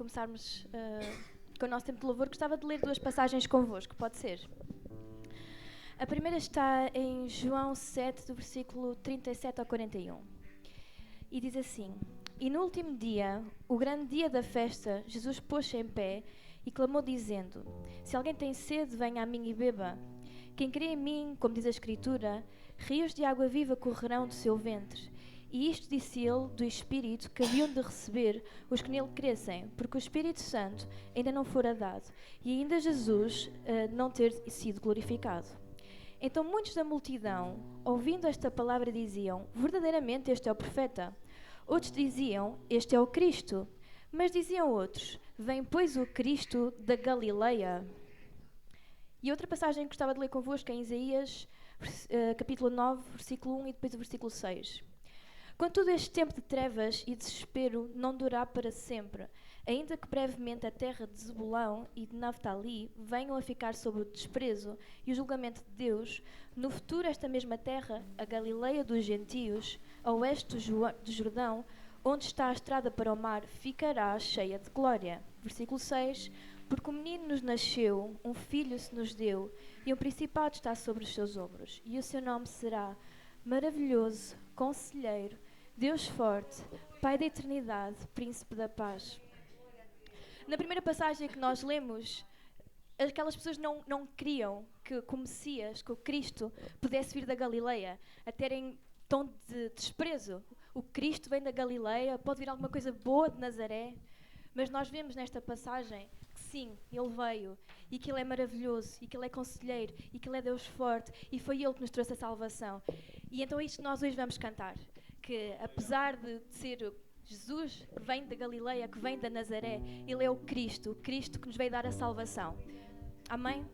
começarmos com o nosso tempo de louvor, gostava de ler 2 passagens convosco, pode ser? A primeira está em João 7, do versículo 37 ao 41. E diz assim: E no último dia, o grande dia da festa, Jesus pôs-se em pé e clamou dizendo: Se alguém tem sede, venha a mim e beba. Quem crê em mim, como diz a Escritura, rios de água viva correrão do seu ventre. E isto disse ele do Espírito que haviam de receber os que nele crescem, porque o Espírito Santo ainda não fora dado, e ainda Jesus não ter sido glorificado. Então muitos da multidão, ouvindo esta palavra, diziam: Verdadeiramente este é o profeta. Outros diziam: Este é o Cristo. Mas diziam outros: Vem, pois, o Cristo da Galileia. E outra passagem que gostava de ler convosco é em Isaías, capítulo 9, versículo 1 e depois o versículo 6. Contudo, este tempo de trevas e desespero não durará para sempre, ainda que brevemente a terra de Zebulão e de Naftali venham a ficar sob o desprezo e o julgamento de Deus. No futuro, esta mesma terra, a Galileia dos gentios, a oeste do Jordão, onde está a estrada para o mar, ficará cheia de glória. Versículo 6. Porque o menino nos nasceu, um filho se nos deu, e um principado está sobre os seus ombros, e o seu nome será Maravilhoso, Conselheiro, Deus Forte, Pai da Eternidade, Príncipe da Paz. Na primeira passagem que nós lemos, aquelas pessoas não queriam que o Messias, que o Cristo, pudesse vir da Galileia, a terem tom de desprezo. O Cristo vem da Galileia, pode vir alguma coisa boa de Nazaré, mas nós vemos nesta passagem que sim, Ele veio, e que Ele é maravilhoso, e que Ele é conselheiro, e que Ele é Deus forte, e foi Ele que nos trouxe a salvação. E então é isto que nós hoje vamos cantar, que apesar de ser Jesus, que vem da Galileia, que vem da Nazaré, Ele é o Cristo que nos veio dar a salvação. Amém?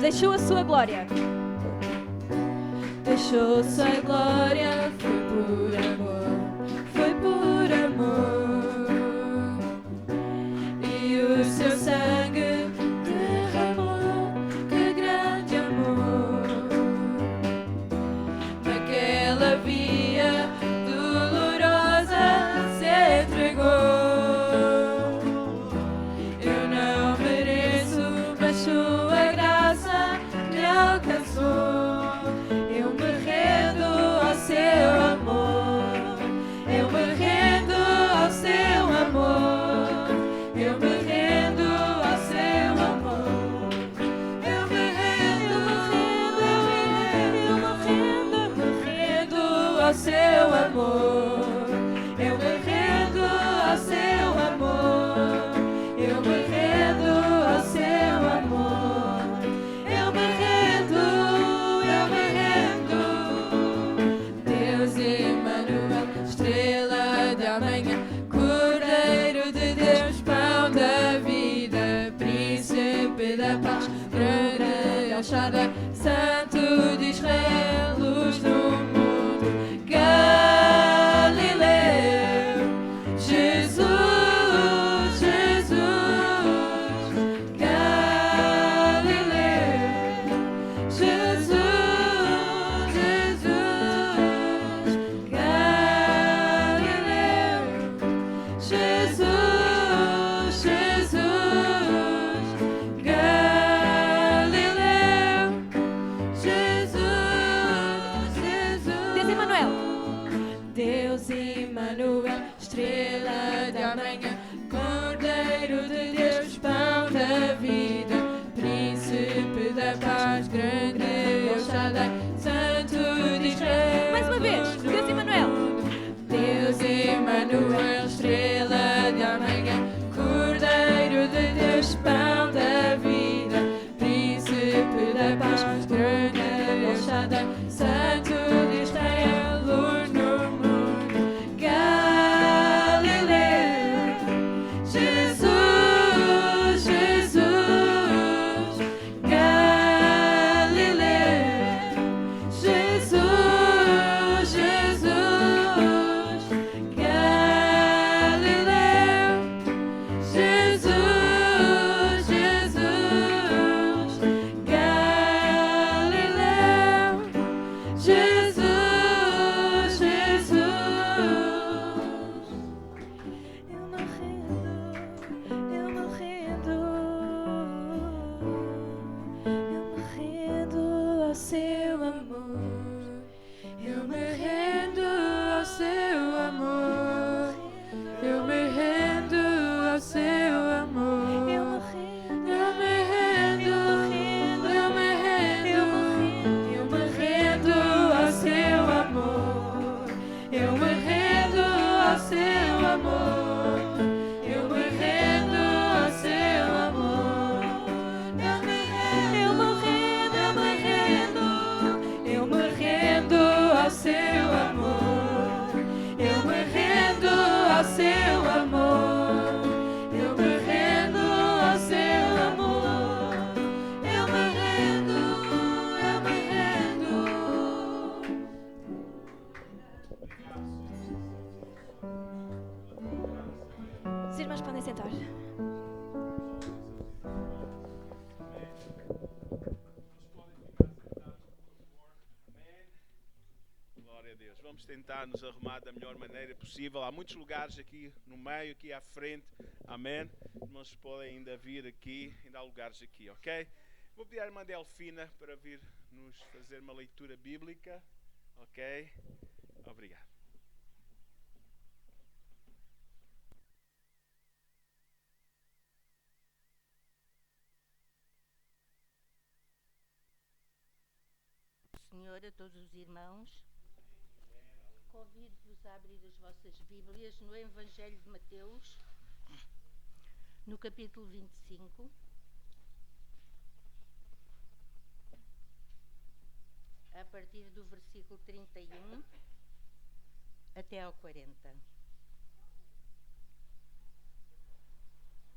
Deixou a sua glória. Deixou sua glória, foi por amor, foi por amor. E o seu sangue derramou, que grande amor. Naquela via dolorosa se entregou. Eu não mereço, mas sua graça me alcançou. Eu me rendo ao seu amor. da paz, grande El Shaddai, Santo de Israel, luz do mundo, Galileu, Jesus, Jesus, Galileu, Jesus, Jesus, Galileu, Jesus, Jesus, Galileu, Jesus, Jesus. Deus Emanuel. Deus Emanuel, estrela da manhã, Cordeiro de Deus, pão da vida, Príncipe da paz, grande El Shaddai, Santo de Israel. Mais uma vez, Deus Emanuel. Deus Emanuel, estrela da manhã, Cordeiro de Deus, pão da vida, Príncipe da paz, grande El Shaddai, Santo de Israel, luz no mundo, Galileu, Jesus, Jesus, Galileu, Jesus, Jesus, Galileu, Jesus, Jesus, Galileu, Jesus, Jesus. Eu me rendo ao seu amor. Eu me rendo ao seu amor. Eu me rendo ao seu amor. Eu me rendo, eu me rendo, eu me rendo ao seu amor. Eu me rendo ao seu amor. Eu me rendo ao seu amor. Eu me rendo, eu me rendo ao seu amor. Eu me rendo ao seu amor. Eu me rendo ao seu amor. Eu me rendo, eu me rendo. Os irmãos podem sentar. Glória a Deus. Vamos tentar nos arrumar da melhor maneira possível. Há muitos lugares aqui no meio, aqui à frente. Amém. Irmãos podem ainda vir aqui. Ainda há lugares aqui, ok? Vou pedir à irmã Delfina para vir nos fazer uma leitura bíblica. Ok? Obrigado. Senhor, a todos os irmãos, convido-vos a abrir as vossas Bíblias no Evangelho de Mateus, no capítulo 25, a partir do versículo 31 até ao 40.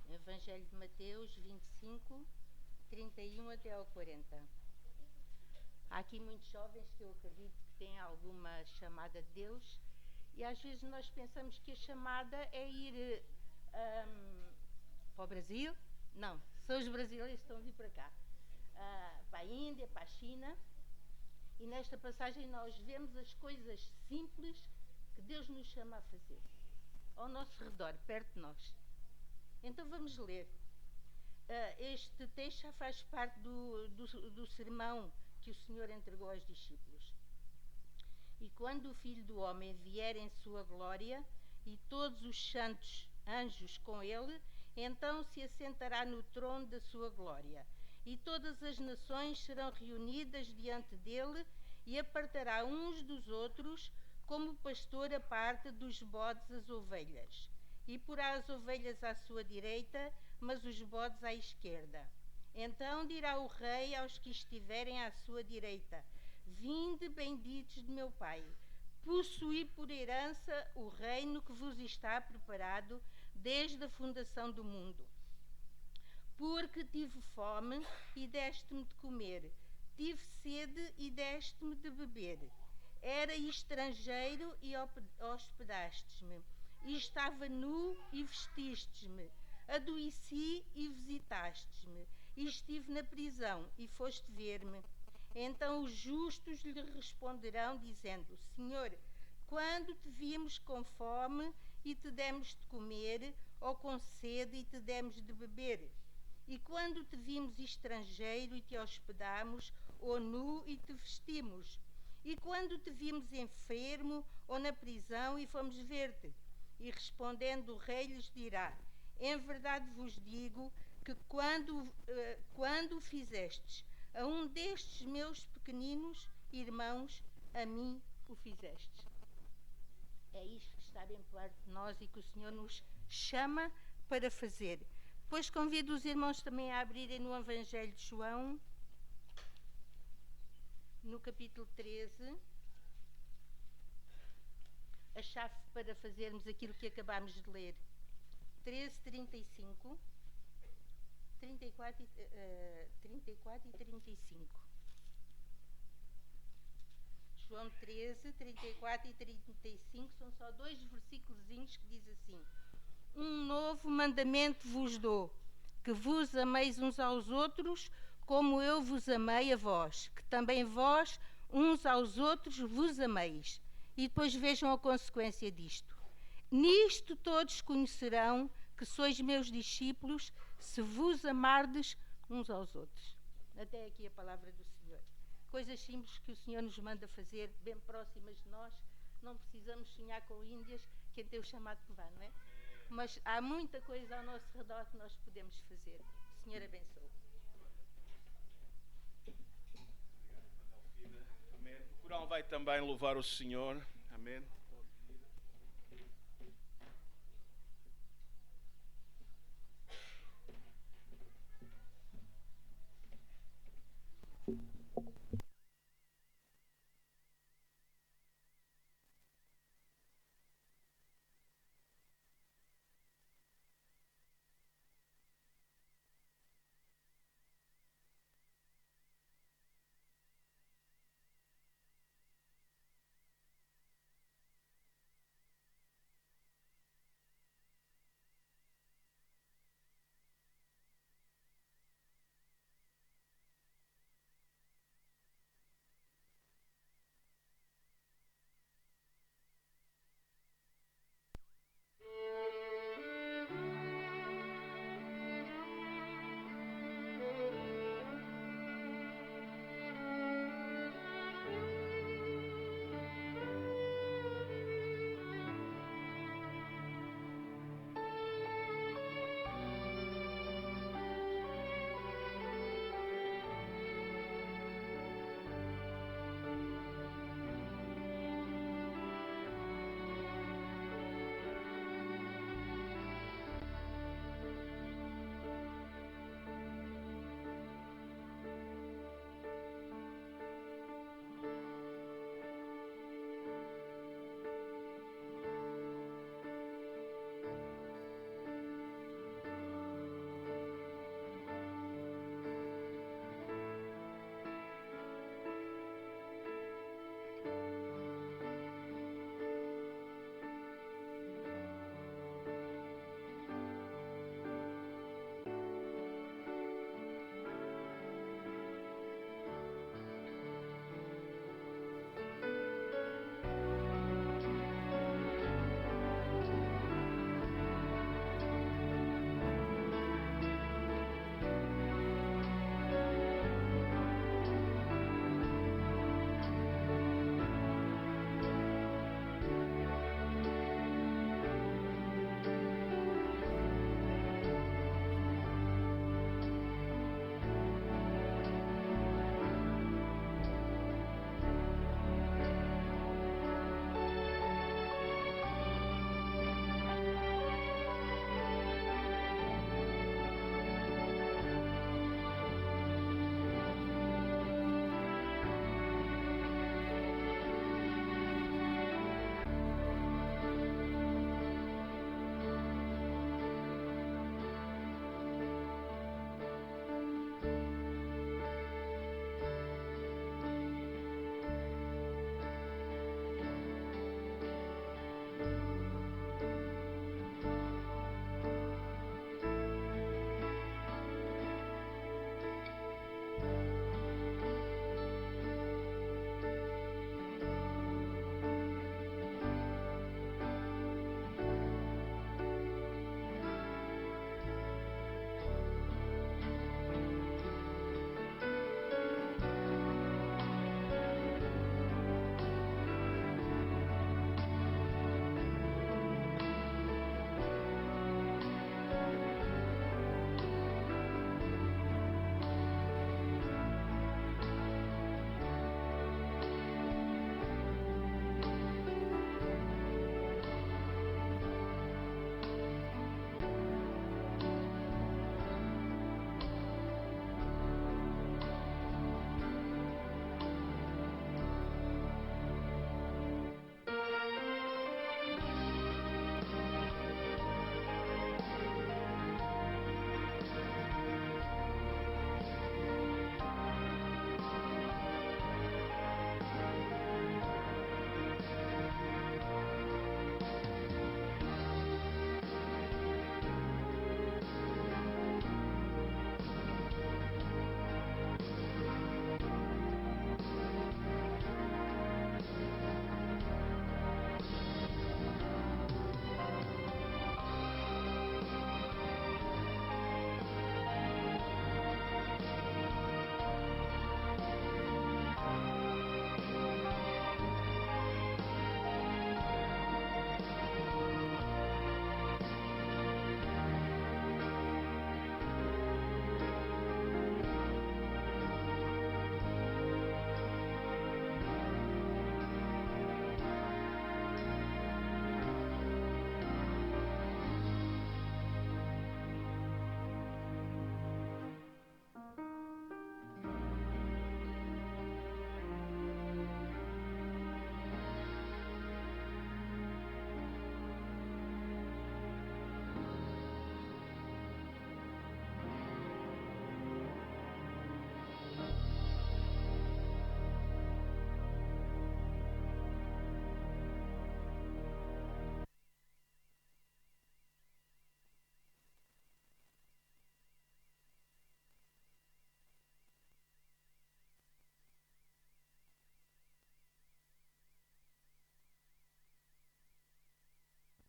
Evangelho de Mateus 25, 31 até ao 40. Há aqui muitos jovens que eu acredito que têm alguma chamada de Deus e às vezes nós pensamos que a chamada é ir para o Brasil. Não, são os brasileiros que estão a vir para cá. Para a Índia, para a China. E nesta passagem nós vemos as coisas simples que Deus nos chama a fazer. Ao nosso redor, perto de nós. Então vamos ler. Este texto já faz parte do sermão que o Senhor entregou aos discípulos. E quando o Filho do Homem vier em sua glória e todos os santos anjos com ele, então se assentará no trono da sua glória. E todas as nações serão reunidas diante dele e apartará uns dos outros, como o pastor aparta dos bodes as ovelhas. E porá as ovelhas à sua direita, mas os bodes à esquerda. Então dirá o rei aos que estiverem à sua direita: vinde, benditos de meu Pai, possuí por herança o reino que vos está preparado desde a fundação do mundo. Pois Porque tive fome e deste-me de comer, tive sede e deste-me de beber. Era estrangeiro e hospedastes-me, e estava nu e vestistes-me. Adoeci e visitastes-me, e estive na prisão e foste ver-me. Então os justos lhe responderão, dizendo: Senhor, quando te vimos com fome e te demos de comer, ou com sede e te demos de beber? E quando te vimos estrangeiro e te hospedamos, ou nu e te vestimos? E quando te vimos enfermo ou na prisão e fomos ver-te? E respondendo o rei lhes dirá: em verdade vos digo que quando o fizestes a um destes meus pequeninos irmãos, a mim o fizestes. É isto que está bem perto de nós e que o Senhor nos chama para fazer. Depois convido os irmãos também a abrirem no Evangelho de João, no capítulo 13, a chave para fazermos aquilo que acabámos de ler. 13, 35, 34 e 35. João 13, 34 e 35 são só 2 versículozinhos que diz assim: um novo mandamento vos dou, que vos ameis uns aos outros, como eu vos amei a vós, que também vós uns aos outros vos ameis. E depois vejam a consequência disto. Nisto todos conhecerão que sois meus discípulos, se vos amardes uns aos outros. Até aqui a palavra do Senhor. Coisas simples que o Senhor nos manda fazer, bem próximas de nós. Não precisamos sonhar com Índias, quem tem o chamado que vá, não é? Mas há muita coisa ao nosso redor que nós podemos fazer. O Senhor abençoe. Amém. O coral vai também louvar o Senhor. Amém.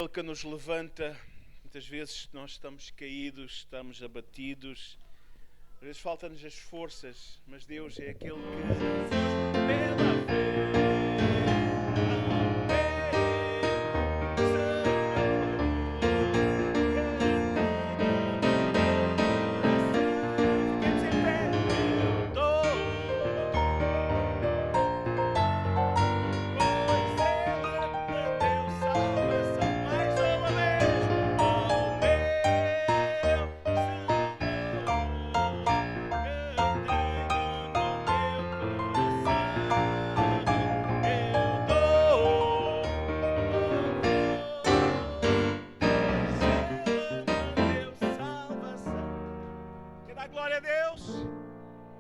Ele que nos levanta. Muitas vezes nós estamos caídos, estamos abatidos, às vezes faltam-nos as forças, mas Deus é aquele que pela fé.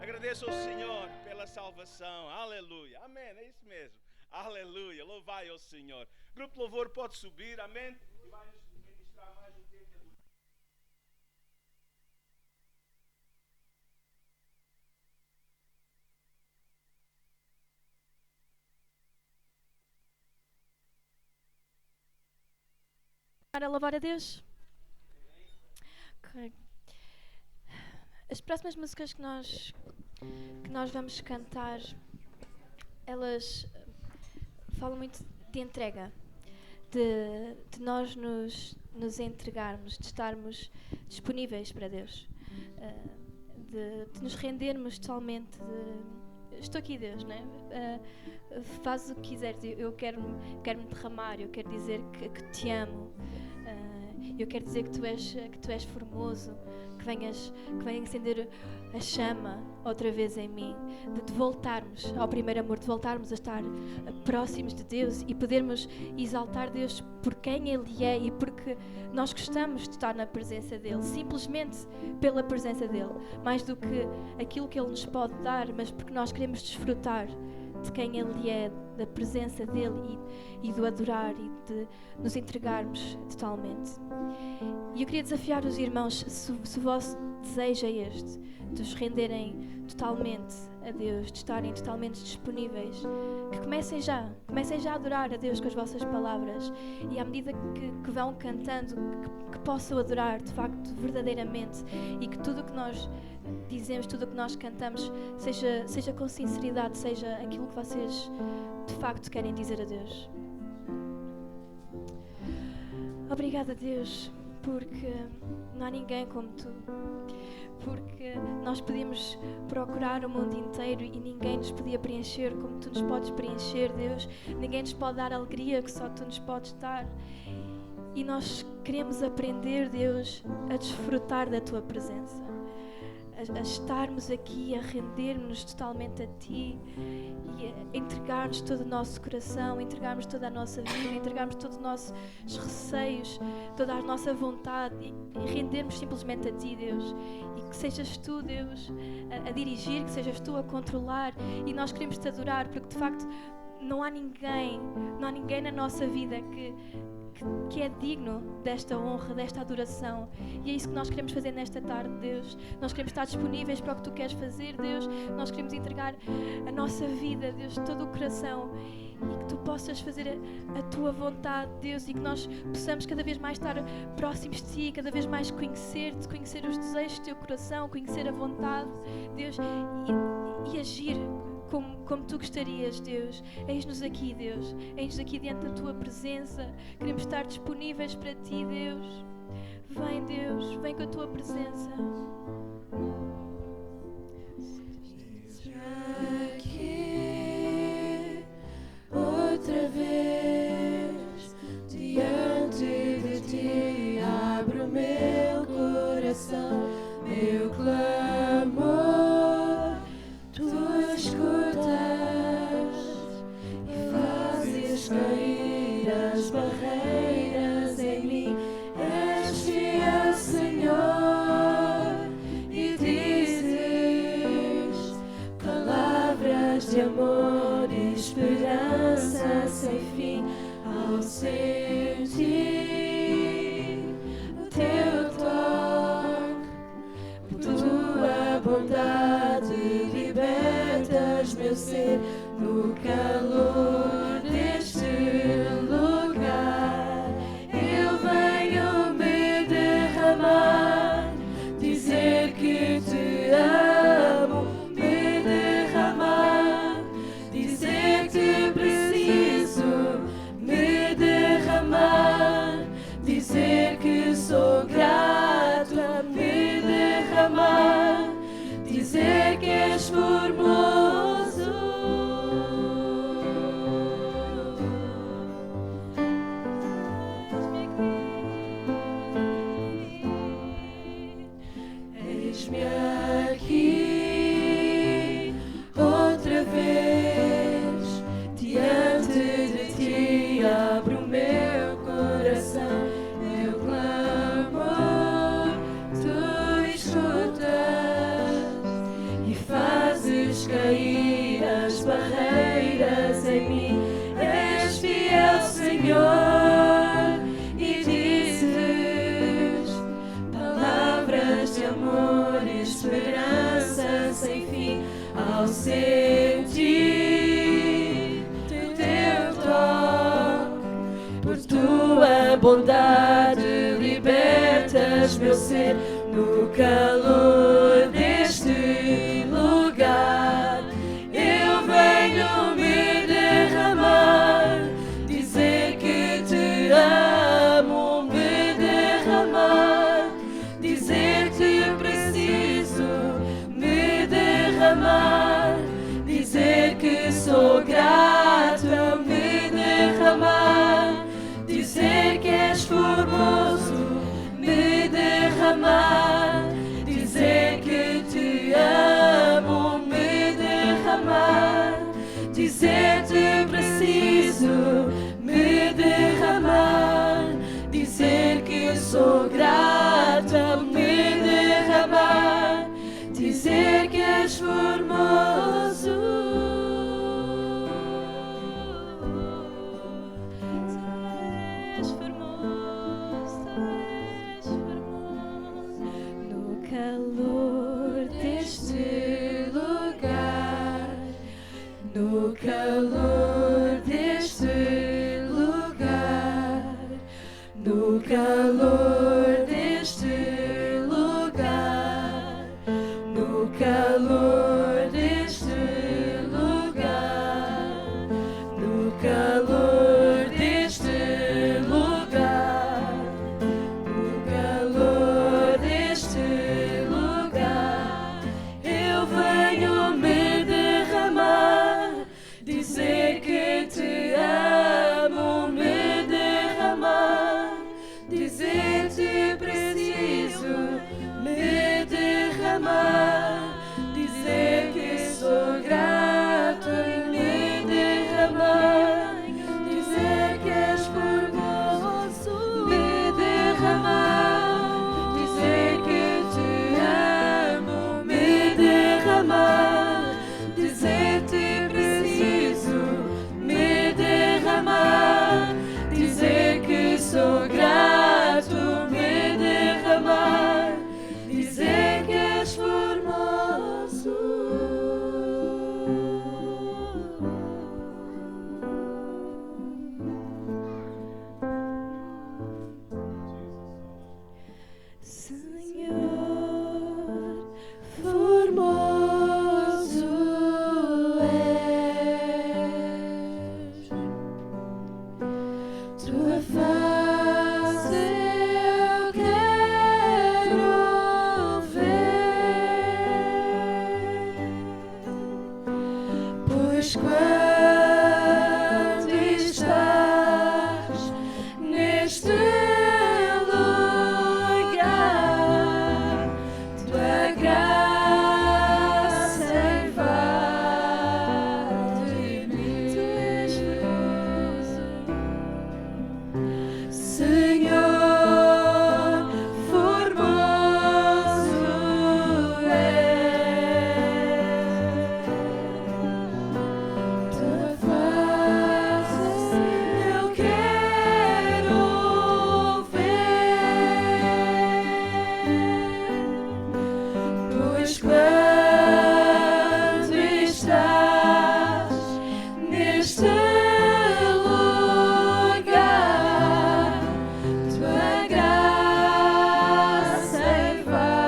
Agradeço ao Senhor pela salvação. Aleluia. Amém. É isso mesmo. Aleluia. Louvai ao Senhor. O grupo de louvor pode subir. Amém. E vai nos ministrar mais um tempo. Para louvar a Deus. Ok. As próximas músicas que nós vamos cantar, elas falam muito de entrega, de nós nos entregarmos, de estarmos disponíveis para Deus, de nos rendermos totalmente. Estou aqui, Deus, não é? Faz o que quiseres, eu quero-me derramar, eu quero dizer que te amo, eu quero dizer que tu és formoso, que venhas acender a chama outra vez em mim, de voltarmos ao primeiro amor, de voltarmos a estar próximos de Deus e podermos exaltar Deus por quem Ele é e porque nós gostamos de estar na presença dEle, simplesmente pela presença dEle, mais do que aquilo que Ele nos pode dar, mas porque nós queremos desfrutar de quem Ele é, da presença dEle e do adorar e de nos entregarmos totalmente. E eu queria desafiar os irmãos, se o vosso desejo é este, de os renderem totalmente a Deus, de estarem totalmente disponíveis, que comecem já a adorar a Deus com as vossas palavras e à medida que vão cantando, que possam adorar de facto, verdadeiramente, e que tudo o que nós dizemos, tudo o que nós cantamos seja com sinceridade, seja aquilo que vocês de facto querem dizer a Deus. Obrigada, Deus, porque não há ninguém como Tu, porque nós podíamos procurar o mundo inteiro e ninguém nos podia preencher como Tu nos podes preencher, Deus. Ninguém nos pode dar a alegria que só Tu nos podes dar. E nós queremos aprender, Deus, a desfrutar da Tua presença, a estarmos aqui, a render-nos totalmente a Ti e a entregar-nos todo o nosso coração, a entregarmos toda a nossa vida, a entregarmos todos os nossos receios, toda a nossa vontade e rendermos simplesmente a Ti, Deus. E que sejas Tu, Deus, a dirigir, que sejas Tu a controlar, e nós queremos Te adorar porque de facto não há ninguém na nossa vida que é digno desta honra, desta adoração. E é isso que nós queremos fazer nesta tarde, Deus. Nós queremos estar disponíveis para o que Tu queres fazer, Deus. Nós queremos entregar a nossa vida, Deus, todo o coração, e que Tu possas fazer a Tua vontade, Deus, e que nós possamos cada vez mais estar próximos de Ti, cada vez mais conhecer-Te, conhecer os desejos do Teu coração, conhecer a vontade, Deus, e agir como Tu gostarias, Deus. Eis-nos aqui, Deus. Eis-nos aqui diante da Tua presença. Queremos estar disponíveis para Ti, Deus. Vem, Deus. Vem com a Tua presença. Aqui, outra vez, diante de Ti, abro meu coração, meu clamor. Tu escutas e fazes cair as barreiras em mim. És fiel, Senhor, e dizes palavras de amor e esperança sem fim. Ao sentir o Teu toque, Tua bondade, libertas meu ser no calor deste lugar. Eu derramar, dizer que és formoso. Eis-me aqui outra vez, diante de ti abro o meu coração, meu clamor tu escutas e fazes cair as barreiras em mim. És fiel, Senhor, e dizes palavras de amor e esperança sem fim. Ao sentir o teu toque, por tua bondade libertas meu ser. No calor deste lugar eu venho me derramar, dizer que te amo, me derramar, dizer que preciso, me derramar, dizer que sou grato, me derramar, dizer que és formoso, me derramar, dizer que te amo, me derramar, dizer que preciso, me derramar, dizer que sou grata, me derramar, dizer que és formoso. És formoso, és formoso. No calor deste lugar, no calor deste lugar, no calor deste lugar, no calor deste lugar, no calor deste lugar, no calor deste lugar, eu venho me derramar, dizer que te amo, me derramar, dizer que preciso, me derramar, dizer que sou grato, me derramar, dizer que és formoso, me derramar, dizer que te amo, me derramar, dizer que preciso, me derramar, dizer que sou grato, me derramar, dizer que és formoso. Senhor, formoso és, tua face eu quero ver, pois quando estás neste lugar, tua graça invade-me. Tu és formoso, Senhor, formoso és. Tua face eu quero ver, pois quando estás neste lugar, tua graça invade-me.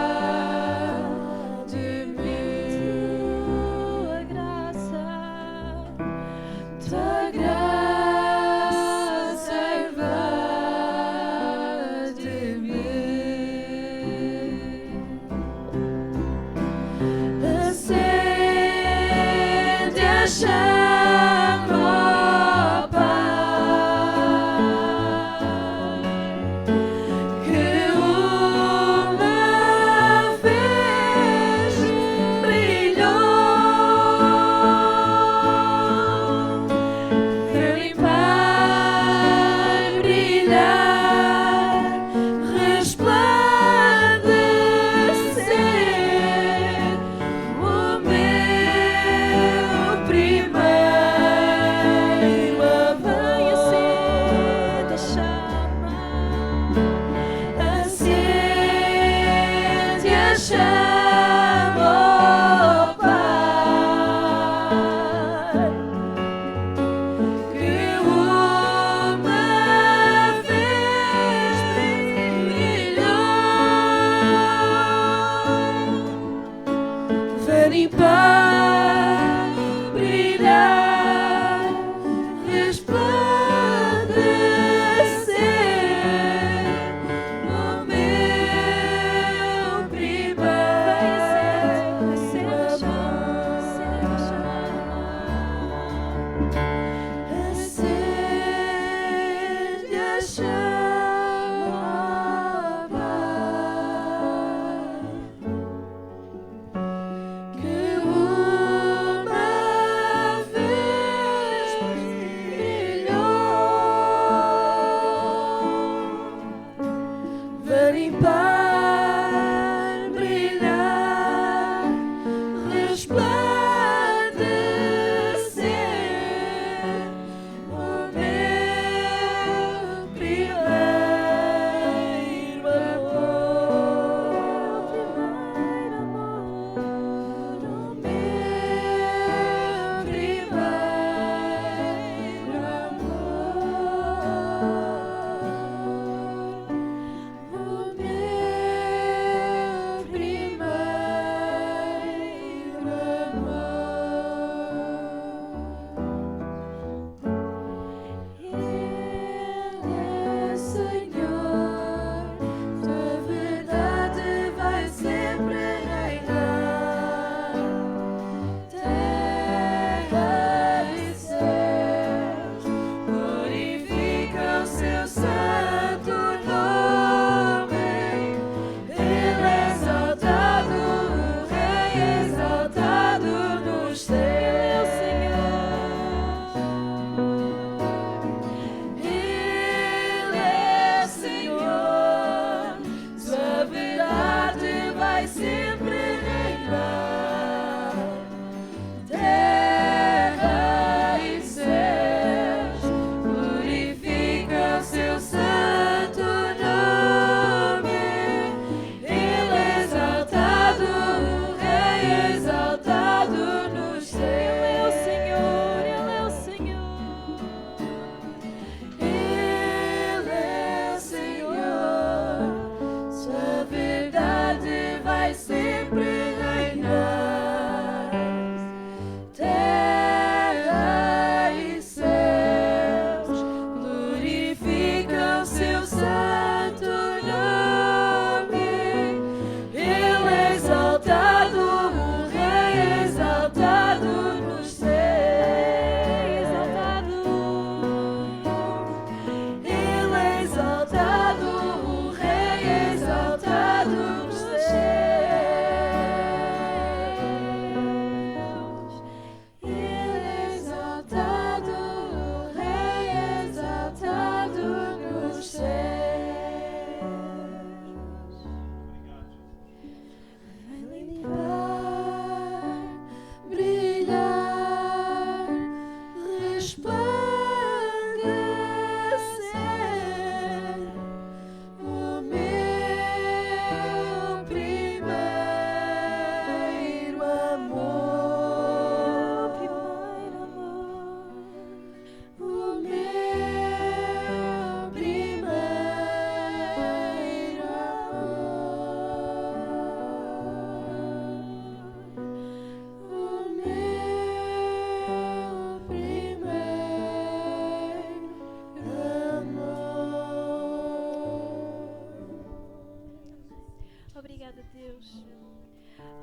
Tua graça invade-me. Que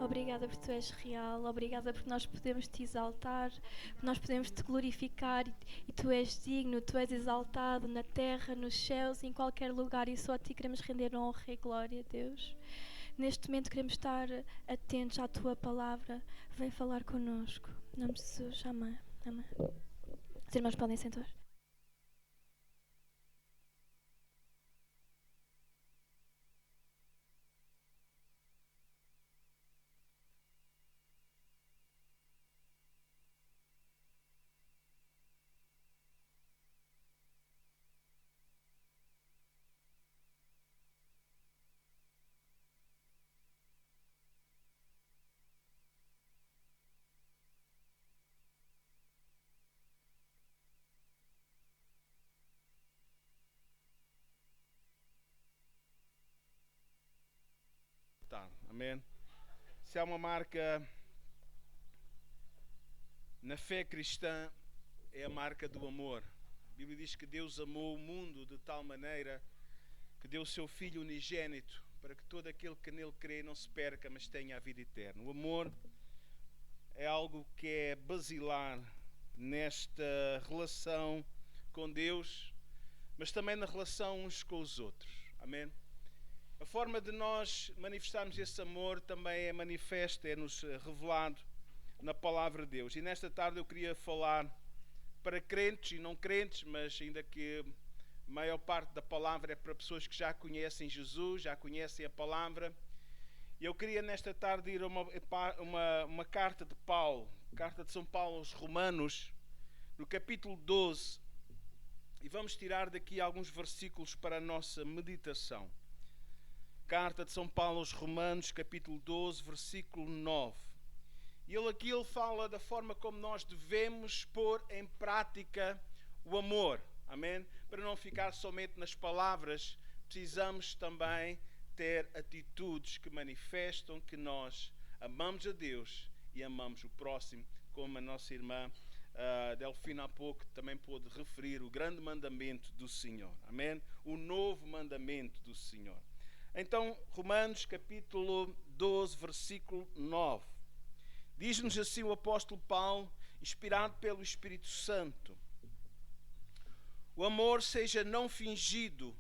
Obrigada porque Tu és real. Obrigada porque nós podemos Te exaltar, porque nós podemos Te glorificar e Tu és digno, Tu és exaltado na terra, nos céus, em qualquer lugar, e só a Ti queremos render honra e glória, Deus. Neste momento queremos estar atentos à Tua palavra. Vem falar connosco. Em nome de Jesus. Amém. Amém. Os irmãos podem sentar. Amém? Se há uma marca na fé cristã, é a marca do amor. A Bíblia diz que Deus amou o mundo de tal maneira que deu o seu Filho unigênito para que todo aquele que nele crê não se perca, mas tenha a vida eterna. O amor é algo que é basilar nesta relação com Deus, mas também na relação uns com os outros. Amém? A forma de nós manifestarmos esse amor também é manifesta, é-nos revelado na palavra de Deus. E nesta tarde eu queria falar para crentes e não crentes, mas ainda que a maior parte da palavra é para pessoas que já conhecem Jesus, já conhecem a palavra. E eu queria nesta tarde ir a uma carta de Paulo, carta de São Paulo aos Romanos, no capítulo 12. E vamos tirar daqui alguns versículos para a nossa meditação. Carta de São Paulo aos Romanos, capítulo 12, versículo 9. E ele fala da forma como nós devemos pôr em prática o amor. Amém? Para não ficar somente nas palavras, precisamos também ter atitudes que manifestam que nós amamos a Deus e amamos o próximo, como a nossa irmã Delfina há pouco também pôde referir o grande mandamento do Senhor. Amém? O novo mandamento do Senhor. Então, Romanos capítulo 12, versículo 9. Diz-nos assim o apóstolo Paulo, inspirado pelo Espírito Santo: o amor seja não fingido,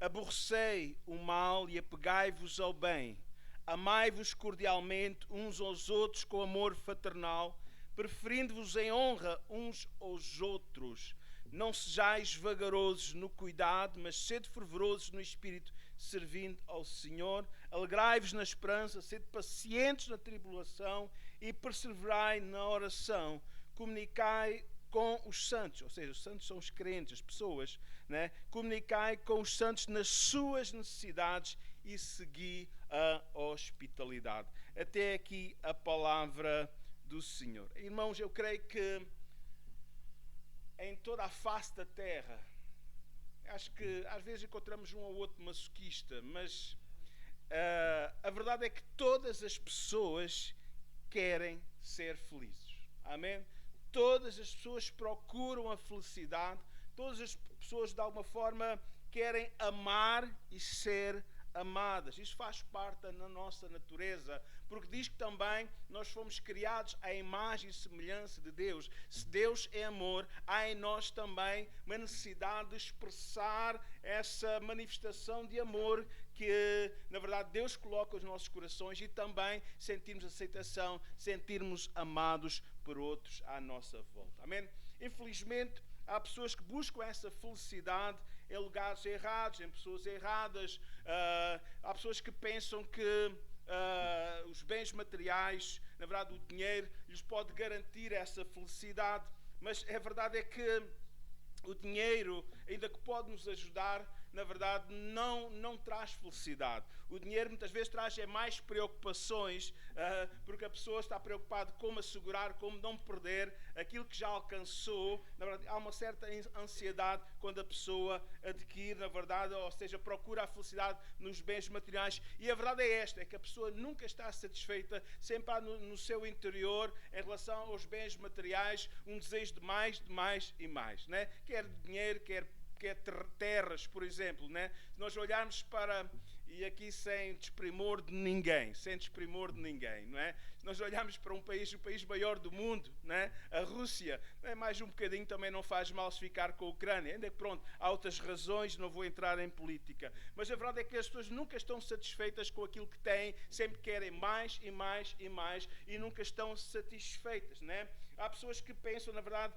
aborrecei o mal e apegai-vos ao bem. Amai-vos cordialmente uns aos outros com amor fraternal, preferindo-vos em honra uns aos outros. Não sejais vagarosos no cuidado, mas sede fervorosos no espírito, servindo ao Senhor. Alegrai-vos na esperança, sede pacientes na tribulação e perseverai na oração. Comunicai com os santos, ou seja, os santos são os crentes, as pessoas, né? Comunicai com os santos nas suas necessidades e segui a hospitalidade. Até aqui a palavra do Senhor. Irmãos, eu creio que em toda a face da terra, acho que às vezes encontramos um ou outro masoquista, mas a verdade é que todas as pessoas querem ser felizes. Amém? Todas as pessoas procuram a felicidade, todas as pessoas de alguma forma querem amar e ser amadas. Isso faz parte da nossa natureza, porque diz que também nós fomos criados à imagem e semelhança de Deus. Se Deus é amor, há em nós também uma necessidade de expressar essa manifestação de amor que, na verdade, Deus coloca nos nossos corações e também sentirmos aceitação, sentirmos amados por outros à nossa volta. Amém? Infelizmente, há pessoas que buscam essa felicidade em lugares errados, em pessoas erradas. Há pessoas que pensam que os bens materiais, na verdade o dinheiro, lhes pode garantir essa felicidade. Mas a verdade é que o dinheiro, ainda que pode nos ajudar, na verdade não traz felicidade. O dinheiro muitas vezes traz mais preocupações, porque a pessoa está preocupada como assegurar, como não perder aquilo que já alcançou. Na verdade, há uma certa ansiedade quando a pessoa adquire, na verdade, ou seja, procura a felicidade nos bens materiais. E a verdade é esta, é que a pessoa nunca está satisfeita, sempre há no seu interior, em relação aos bens materiais, um desejo de mais e mais, né? Quer dinheiro, quer terras, por exemplo, né? Se nós olharmos para, e aqui sem desprimor de ninguém, não é? Se nós olharmos para o país maior do mundo, não é? A Rússia, não é? Mais um bocadinho também não faz mal se ficar com a Ucrânia, ainda que pronto, há outras razões, não vou entrar em política, mas a verdade é que as pessoas nunca estão satisfeitas com aquilo que têm, sempre querem mais e mais e mais, e nunca estão satisfeitas, não é? Há pessoas que pensam, na verdade,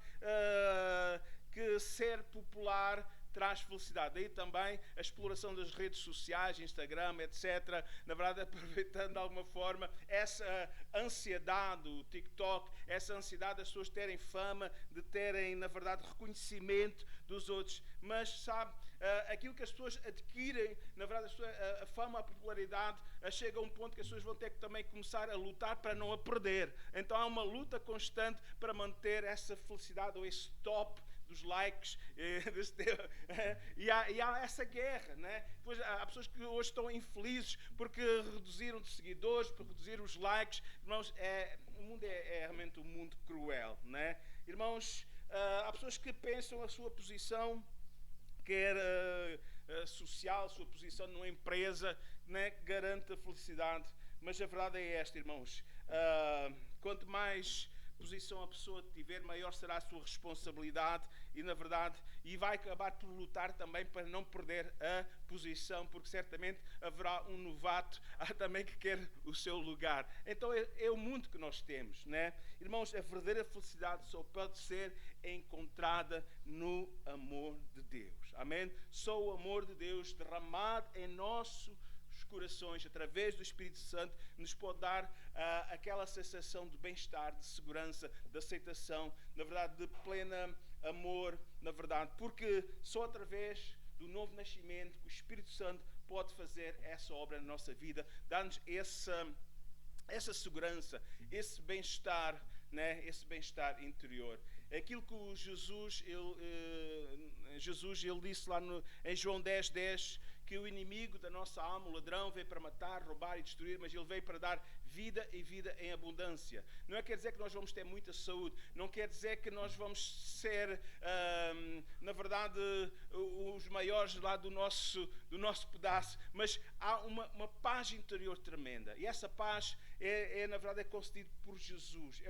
que ser popular traz felicidade. Daí também a exploração das redes sociais, Instagram, etc. Na verdade, aproveitando de alguma forma essa ansiedade, o TikTok, essa ansiedade das pessoas terem fama, de terem, na verdade, reconhecimento dos outros. Mas, sabe, aquilo que as pessoas adquirem, na verdade, a fama, a popularidade, chega a um ponto que as pessoas vão ter que também começar a lutar para não a perder. Então há uma luta constante para manter essa felicidade ou esse top dos likes, e há essa guerra, né? Depois, há pessoas que hoje estão infelizes porque reduziram de seguidores, porque reduziram os likes. Irmãos, o mundo é realmente um mundo cruel, né? Irmãos, há pessoas que pensam a sua posição, quer social, a sua posição numa empresa, né, garante a felicidade, mas a verdade é esta, irmãos, quanto mais posição a pessoa tiver, maior será a sua responsabilidade e, na verdade, e vai acabar por lutar também para não perder a posição, porque certamente haverá um novato também que quer o seu lugar. Então é o mundo que nós temos, né? Irmãos, a verdadeira felicidade só pode ser encontrada no amor de Deus. Amém? Só o amor de Deus derramado em nossos corações, através do Espírito Santo, nos pode dar aquela sensação de bem-estar, de segurança, de aceitação, na verdade, de plena amor, na verdade, porque só através do novo nascimento que o Espírito Santo pode fazer essa obra na nossa vida, dar-nos essa segurança, esse bem-estar, né? Esse bem-estar interior. Aquilo que o Jesus ele disse lá em João 10:10, que o inimigo da nossa alma, o ladrão, veio para matar, roubar e destruir, mas ele veio para dar vida e vida em abundância. Não quer dizer que nós vamos ter muita saúde, não quer dizer que nós vamos ser, na verdade, os maiores lá do nosso pedaço, mas há uma paz interior tremenda. E essa paz na verdade, é concedido por Jesus.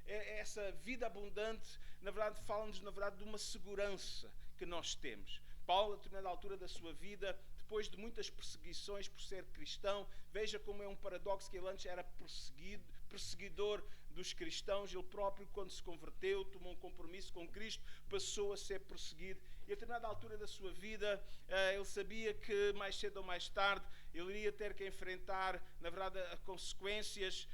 Essa vida abundante, na verdade, fala-nos, na verdade, de uma segurança que nós temos. Paulo, a determinada altura da sua vida, depois de muitas perseguições por ser cristão, veja como é um paradoxo que ele antes era perseguidor dos cristãos. Ele próprio, quando se converteu, tomou um compromisso com Cristo, passou a ser perseguido. E a determinada altura da sua vida, ele sabia que mais cedo ou mais tarde ele iria ter que enfrentar, na verdade, as consequências,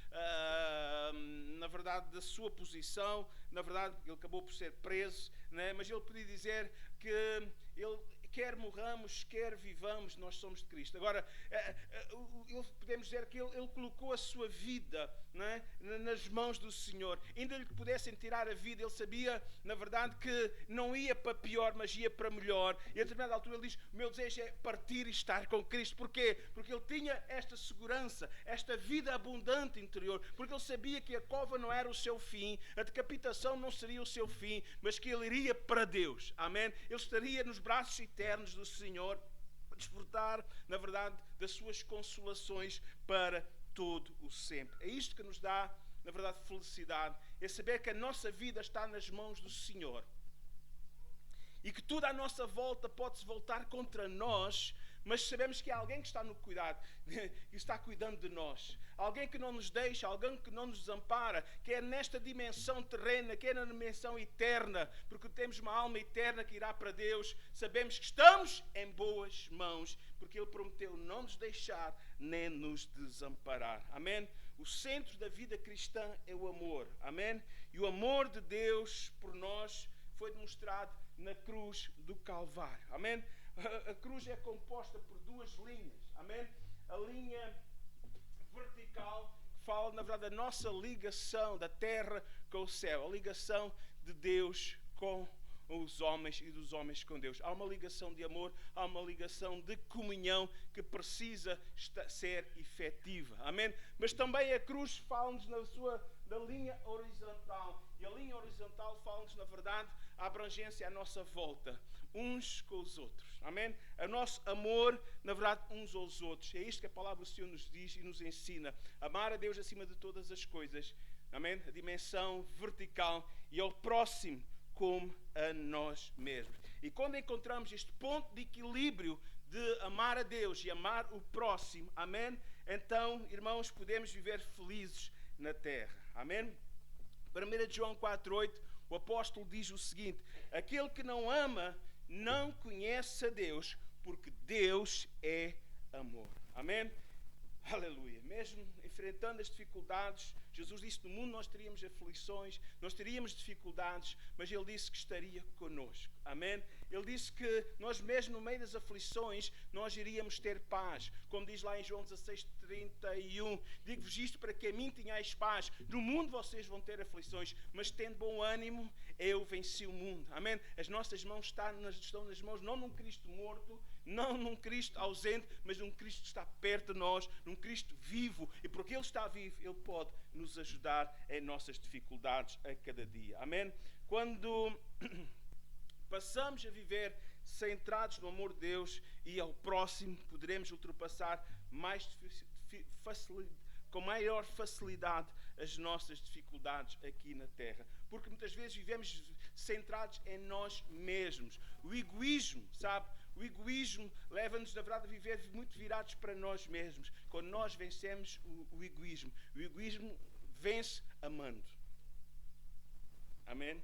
na verdade, da sua posição. Na verdade, ele acabou por ser preso, né? Mas ele podia dizer que ele, quer morramos, quer vivamos, nós somos de Cristo. Agora, podemos dizer que ele colocou a sua vida, não é, nas mãos do Senhor. Ainda lhe pudessem tirar a vida, ele sabia, na verdade, que não ia para pior, mas ia para melhor. E a determinada altura ele diz, o meu desejo é partir e estar com Cristo. Porquê? Porque ele tinha esta segurança, esta vida abundante interior, porque ele sabia que a cova não era o seu fim, a decapitação não seria o seu fim, mas que ele iria para Deus. Amém? Ele estaria nos braços eternos do Senhor, a desfrutar, na verdade, das suas consolações para todo o sempre. É isto que nos dá, na verdade, felicidade. É saber que a nossa vida está nas mãos do Senhor. E que tudo à nossa volta pode-se voltar contra nós, mas sabemos que há alguém que está no cuidado, que está cuidando de nós. Alguém que não nos deixa, alguém que não nos desampara, que é nesta dimensão terrena, que é na dimensão eterna, porque temos uma alma eterna que irá para Deus. Sabemos que estamos em boas mãos, porque Ele prometeu não nos deixar nem nos desamparar. Amém? O centro da vida cristã é o amor. Amém? E o amor de Deus por nós foi demonstrado na cruz do Calvário. Amém? A cruz é composta por duas linhas. Amém? A linha vertical que fala, na verdade, da nossa ligação da terra com o céu. A ligação de Deus com os homens e dos homens com Deus. Há uma ligação de amor, há uma ligação de comunhão que precisa ser efetiva. Amém? Mas também a cruz fala-nos da linha horizontal. E a linha horizontal fala-nos, na verdade, a abrangência à nossa volta, uns com os outros. Amém? O nosso amor, na verdade, uns aos outros. É isto que a palavra do Senhor nos diz e nos ensina. Amar a Deus acima de todas as coisas. Amém? A dimensão vertical e ao próximo como a nós mesmos. E quando encontramos este ponto de equilíbrio de amar a Deus e amar o próximo, amém? Então, irmãos, podemos viver felizes na terra. Amém? 1 João 4,8, o apóstolo diz o seguinte: aquele que não ama não conhece a Deus, porque Deus é amor. Amém? Aleluia. Mesmo enfrentando as dificuldades, Jesus disse que no mundo nós teríamos aflições, nós teríamos dificuldades, mas Ele disse que estaria conosco. Amém? Ele disse que nós mesmo no meio das aflições, nós iríamos ter paz. Como diz lá em João 16:31, digo-vos isto para que a mim tenhais paz. No mundo vocês vão ter aflições, mas tendo bom ânimo, eu venci o mundo. Amém? As nossas mãos estão nas mãos, não num Cristo morto, não num Cristo ausente, mas num Cristo que está perto de nós, num Cristo vivo. E porque Ele está vivo, Ele pode nos ajudar em nossas dificuldades a cada dia. Amém? Quando passamos a viver centrados no amor de Deus e ao próximo, poderemos ultrapassar com maior facilidade as nossas dificuldades aqui na terra. Porque muitas vezes vivemos centrados em nós mesmos. O egoísmo, sabe? O egoísmo leva-nos, na verdade, a viver muito virados para nós mesmos. Quando nós vencemos o egoísmo vence amando. Amém?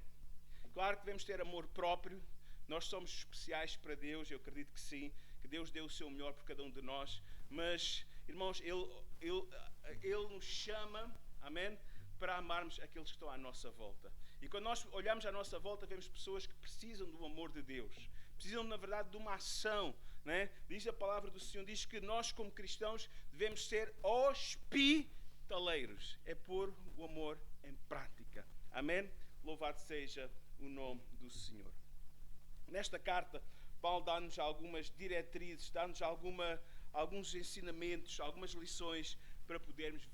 Claro que devemos ter amor próprio. Nós somos especiais para Deus, eu acredito que sim, que Deus deu o seu melhor por cada um de nós. Mas, irmãos, Ele nos chama, amém, para amarmos aqueles que estão à nossa volta. E quando nós olhamos à nossa volta, vemos pessoas que precisam do amor de Deus. Precisam, na verdade, de uma ação. Né? Diz a palavra do Senhor, diz que nós, como cristãos, devemos ser hospitaleiros. É pôr o amor em prática. Amém? Louvado seja o nome do Senhor. Nesta carta, Paulo dá-nos algumas diretrizes, dá-nos alguns ensinamentos, algumas lições para podermos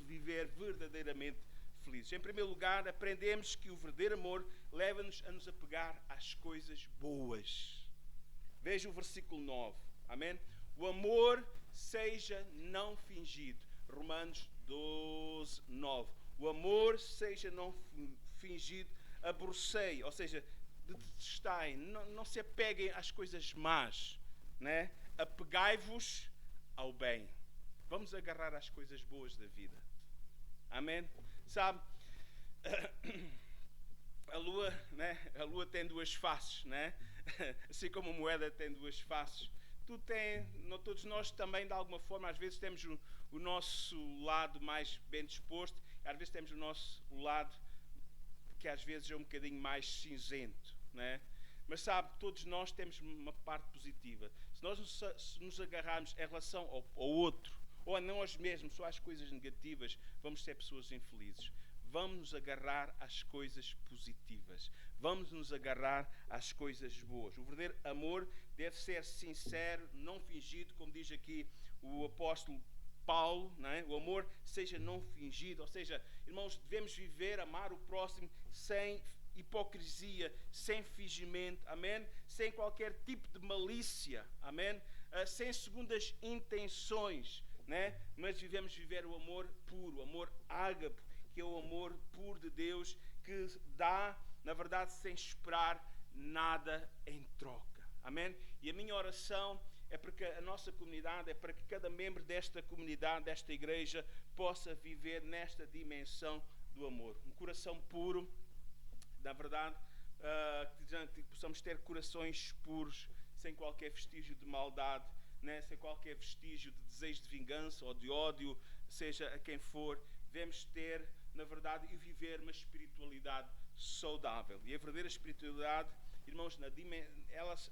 viver verdadeiramente felizes. Em primeiro lugar, aprendemos que o verdadeiro amor leva-nos a nos apegar às coisas boas. Veja o versículo 9. Amém? O amor seja não fingido. Romanos 12, 9. O amor seja não fingido. Aborrecei, ou seja, detestai, não se apeguem às coisas más, né? Apegai-vos ao bem. Vamos agarrar às coisas boas da vida. Amém? Sabe, a lua, né? A lua tem duas faces, né? Assim como a moeda tem duas faces. Todos nós também, de alguma forma, às vezes temos o nosso lado mais bem disposto, às vezes temos o nosso lado que às vezes é um bocadinho mais cinzento, né? Mas sabe, todos nós temos uma parte positiva. Se nós nos agarrarmos em relação ao outro, ou a nós mesmos, só às coisas negativas, vamos ser pessoas infelizes. Vamos nos agarrar às coisas positivas. Vamos nos agarrar às coisas boas. O verdadeiro amor deve ser sincero, não fingido, como diz aqui o apóstolo Paulo, né? O amor seja não fingido, ou seja, irmãos, devemos viver, amar o próximo sem hipocrisia, sem fingimento, amém? Sem qualquer tipo de malícia, amém? Sem segundas intenções, né? Mas devemos viver o amor puro, o amor ágape, que é o amor puro de Deus, que dá, na verdade, sem esperar nada em troca, amém? E a minha oração é para que a nossa comunidade, é para que cada membro desta comunidade, desta igreja, possa viver nesta dimensão do amor. Um coração puro, na verdade, que possamos ter corações puros, sem qualquer vestígio de maldade, né? Sem qualquer vestígio de desejo de vingança ou de ódio, seja a quem for. Devemos ter, na verdade, e viver uma espiritualidade saudável. E a verdadeira espiritualidade, irmãos,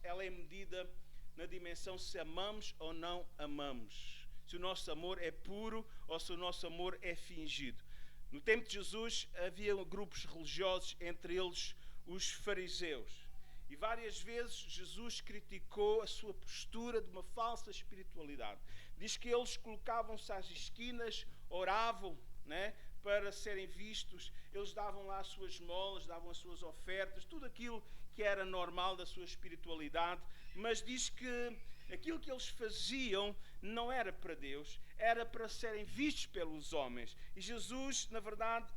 ela é medida na dimensão se amamos ou não amamos. Se o nosso amor é puro ou se o nosso amor é fingido. No tempo de Jesus havia grupos religiosos, entre eles os fariseus. E várias vezes Jesus criticou a sua postura de uma falsa espiritualidade. Diz que eles colocavam-se às esquinas, oravam, né, para serem vistos. Eles davam lá as suas esmolas, davam as suas ofertas, tudo aquilo que era normal da sua espiritualidade. Mas diz que aquilo que eles faziam não era para Deus, era para serem vistos pelos homens. E Jesus, na verdade,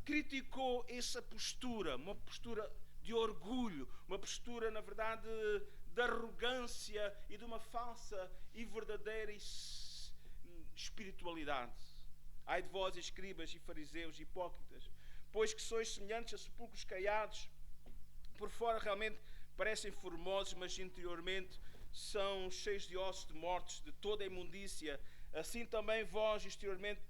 criticou essa postura, uma postura de orgulho, uma postura, na verdade, de arrogância e de uma falsa e verdadeira espiritualidade. Ai de vós, escribas e fariseus hipócritas, pois que sois semelhantes a sepulcros caiados, por fora realmente parecem formosos, mas interiormente são cheios de ossos de mortos, de toda a imundícia. Assim também vós exteriormente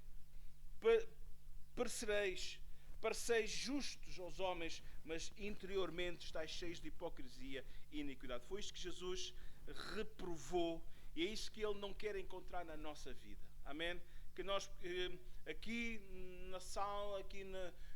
pareceis justos aos homens, mas interiormente estáis cheios de hipocrisia e iniquidade. Foi isto que Jesus reprovou e é isso que Ele não quer encontrar na nossa vida. Amém? Que nós aqui na sala, aqui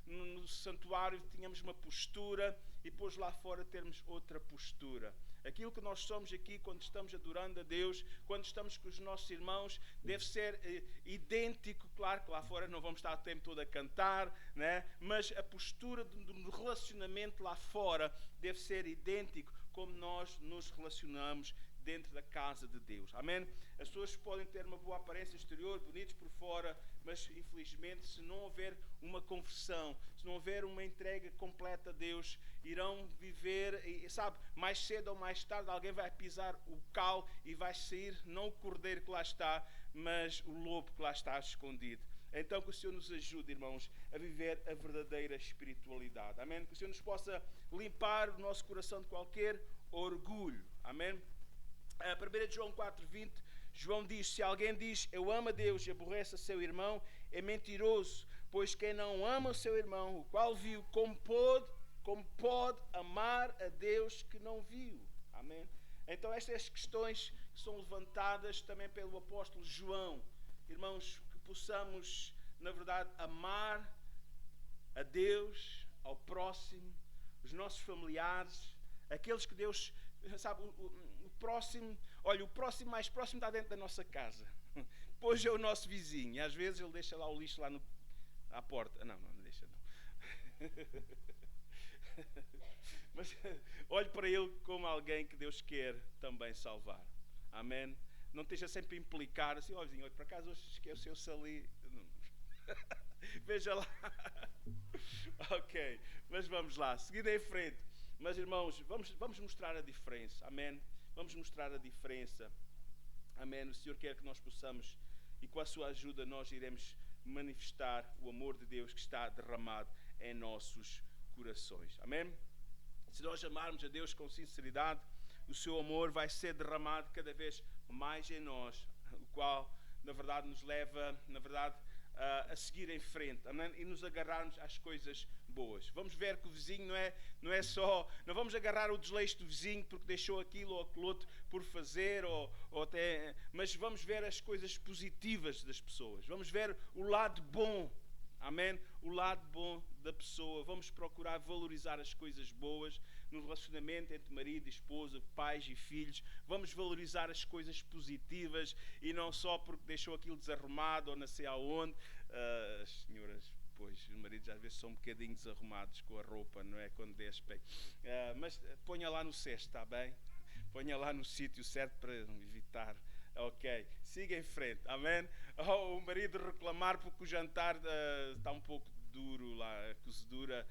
no santuário, tenhamos uma postura e depois lá fora termos outra postura. Aquilo que nós somos aqui quando estamos adorando a Deus, quando estamos com os nossos irmãos, deve ser idêntico. Claro que lá fora não vamos estar o tempo todo a cantar, né? Mas a postura do relacionamento lá fora deve ser idêntico como nós nos relacionamos dentro da casa de Deus. Amém? As pessoas podem ter uma boa aparência exterior, bonitos por fora, mas infelizmente se não houver uma conversão, se não houver uma entrega completa a Deus, irão viver, e sabe, mais cedo ou mais tarde alguém vai pisar o cal e vai sair não o cordeiro que lá está, mas o lobo que lá está escondido. Então que o Senhor nos ajude, irmãos, a viver a verdadeira espiritualidade. Amém? Que o Senhor nos possa limpar o nosso coração de qualquer orgulho. Amém? 1 João 4,20, João diz: se alguém diz eu amo a Deus e aborrece a seu irmão, é mentiroso, pois quem não ama o seu irmão, o qual viu, como pode amar a Deus que não viu? Amém? Então estas questões são levantadas também pelo apóstolo João. Irmãos, que possamos, na verdade, amar a Deus, ao próximo, os nossos familiares, aqueles que Deus, sabe, o próximo, olha, o próximo mais próximo está dentro da nossa casa. Depois é o nosso vizinho. E às vezes ele deixa lá o lixo lá à porta. Não deixa não. Mas olhe para ele como alguém que Deus quer também salvar. Amém? Não esteja sempre a implicar assim, ó vizinho, olha, por acaso hoje esqueceu-se ali. Veja lá. Ok, mas vamos lá, seguindo em frente. Mas irmãos, vamos mostrar a diferença. Amém? Vamos mostrar a diferença. Amém? O Senhor quer que nós possamos, e com a sua ajuda nós iremos manifestar o amor de Deus que está derramado em nossos corações. Amém? Se nós amarmos a Deus com sinceridade, o seu amor vai ser derramado cada vez mais em nós, o qual, na verdade, nos leva, na verdade, a seguir em frente, amém? E nos agarrarmos às coisas boas. Vamos ver que o vizinho não é só, não vamos agarrar o desleixo do vizinho porque deixou aquilo ou aquilo outro por fazer, ou até, mas vamos ver as coisas positivas das pessoas. Vamos ver o lado bom, amém? O lado bom da pessoa. Vamos procurar valorizar as coisas boas no relacionamento entre marido e esposa, pais e filhos. Vamos valorizar as coisas positivas e não só porque deixou aquilo desarrumado ou não sei aonde. As senhoras, pois, os maridos às vezes são um bocadinho desarrumados com a roupa, não é? Quando despem. Mas ponha lá no cesto, está bem? Ponha lá no sítio certo para evitar. Ok, siga em frente, amém? O marido reclamar porque o jantar está um pouco duro lá, a cozedura,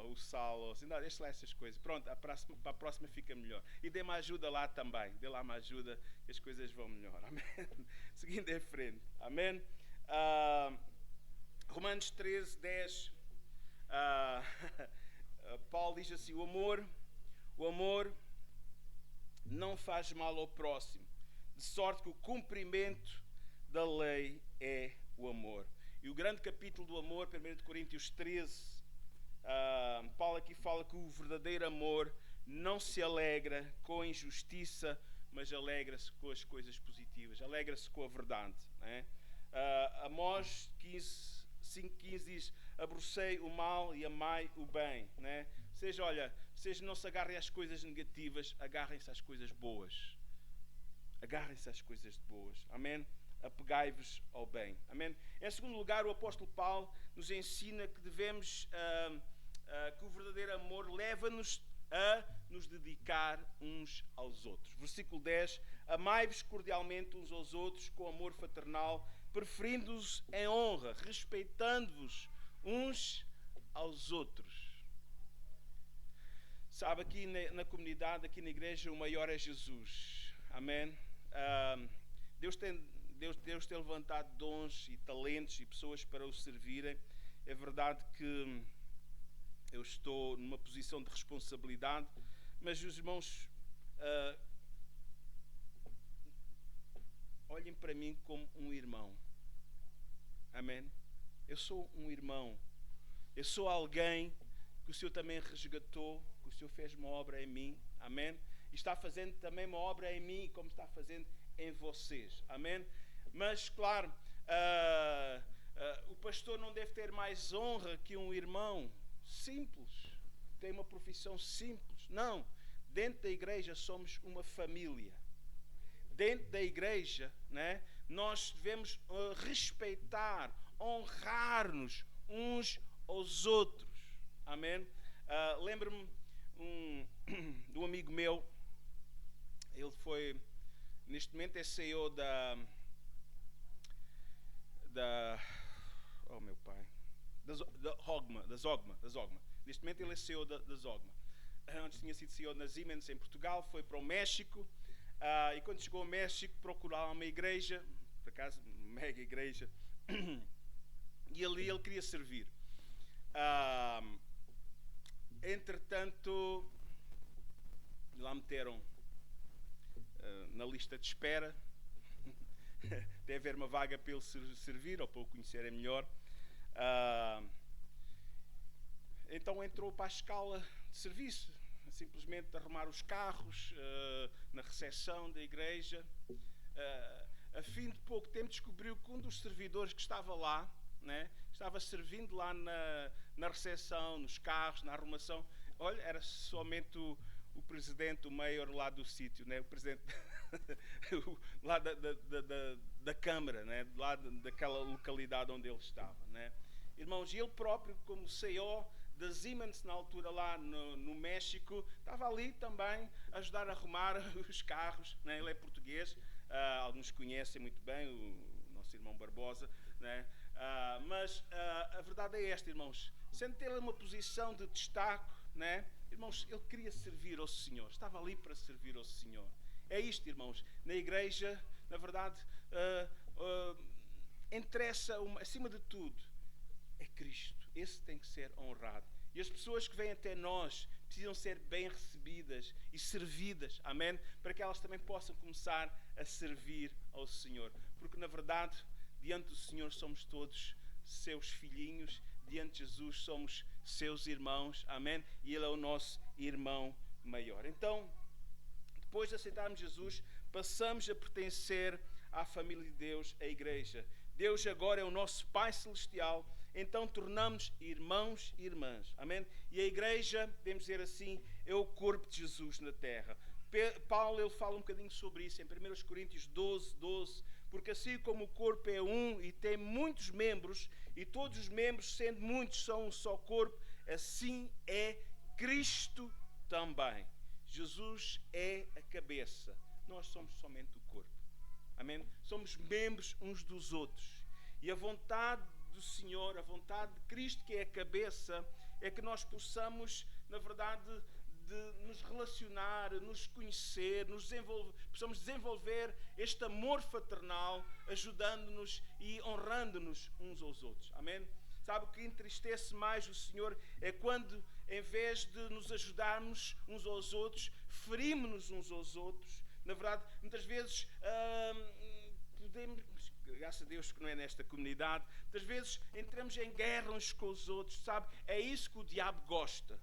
o sal, ou assim, não, deixa lá essas coisas. Pronto, para a próxima fica melhor. E dê-me ajuda lá também, dê lá uma ajuda que as coisas vão melhor, amém? Seguindo em frente, amém? Romanos 13, 10, Paulo diz assim, o amor não faz mal ao próximo, de sorte que o cumprimento da lei é o amor. E o grande capítulo do amor, 1 Coríntios 13, Paulo aqui fala que o verdadeiro amor não se alegra com a injustiça, mas alegra-se com as coisas positivas, alegra-se com a verdade. Não é? Amós 15, 5,15 diz: aborrecei o mal e amai o bem, né? Ou seja, olha, vocês não se agarrem às coisas negativas, agarrem-se às coisas boas. Agarrem-se às coisas boas. Amém? Apegai-vos ao bem. Amém? Em segundo lugar, o apóstolo Paulo nos ensina que devemos, que o verdadeiro amor leva-nos a nos dedicar uns aos outros. Versículo 10: amai-vos cordialmente uns aos outros com amor fraternal, preferindo-os em honra, respeitando-vos uns aos outros. Sabe, aqui na comunidade, aqui na igreja, o maior é Jesus. Amém? Deus tem levantado dons e talentos e pessoas para o servirem. É verdade que eu estou numa posição de responsabilidade, mas os irmãos olhem para mim como um irmão. Amém? Eu sou um irmão. Eu sou alguém que o Senhor também resgatou, que o Senhor fez uma obra em mim. Amém? E está fazendo também uma obra em mim, como está fazendo em vocês. Amém? Mas, claro, o pastor não deve ter mais honra que um irmão simples, tem uma profissão simples. Não. Dentro da igreja somos uma família. Dentro da igreja, né, nós devemos respeitar, honrar-nos uns aos outros. Amém? Lembro-me de um amigo meu. Ele foi, neste momento é CEO da oh meu pai, da Zogma. Neste momento ele é CEO da Zogma. Antes tinha sido CEO na Siemens em Portugal, foi para o México, e quando chegou ao México procurava uma igreja, por acaso, uma mega igreja, e ali ele queria servir. Entretanto, lá meteram na lista de espera. Deve haver uma vaga para ele servir ou para o conhecerem melhor. Então entrou para a escala de serviço, simplesmente arrumar os carros na recepção da igreja. A fim de pouco tempo descobriu que um dos servidores que estava lá, né, estava servindo lá na recepção, nos carros, na arrumação. Olha, era somente o presidente, o mayor lá do sítio, né, o presidente lá da Câmara, né, lá daquela localidade onde ele estava, né. Irmãos, ele próprio, como CEO da Siemens na altura lá no México, estava ali também a ajudar a arrumar os carros, né? Ele é português, alguns conhecem muito bem, o nosso irmão Barbosa, né? Mas a verdade é esta, irmãos, sendo ele uma posição de destaque, né? Irmãos, ele queria servir ao Senhor, estava ali para servir ao Senhor. É isto, irmãos, na igreja, na verdade, interessa, acima de tudo, é Cristo. Esse tem que ser honrado. E as pessoas que vêm até nós precisam ser bem recebidas e servidas, amém? Para que elas também possam começar a servir ao Senhor. Porque, na verdade, diante do Senhor somos todos seus filhinhos, diante de Jesus somos seus irmãos, amém? E Ele é o nosso irmão maior. Então, depois de aceitarmos Jesus, passamos a pertencer à família de Deus, a igreja. Deus agora é o nosso Pai Celestial, então tornamos irmãos e irmãs, amém? E a igreja, podemos dizer assim, é o corpo de Jesus na terra. Paulo, ele fala um bocadinho sobre isso em 1 Coríntios 12, porque assim como o corpo é um e tem muitos membros, e todos os membros, sendo muitos, são um só corpo, assim é Cristo também. Jesus é a cabeça, nós somos somente o corpo. Amém? Somos membros uns dos outros. E a vontade do Senhor, a vontade de Cristo, que é a cabeça, é que nós possamos, na verdade, de nos relacionar, nos conhecer, possamos desenvolver este amor fraternal, ajudando-nos e honrando-nos uns aos outros. Amém? Sabe o que entristece mais o Senhor? É quando, em vez de nos ajudarmos uns aos outros, ferimos-nos uns aos outros. Na verdade, muitas vezes podemos, graças a Deus que não é nesta comunidade, muitas vezes entramos em guerra uns com os outros, sabe? É isso que o diabo gosta,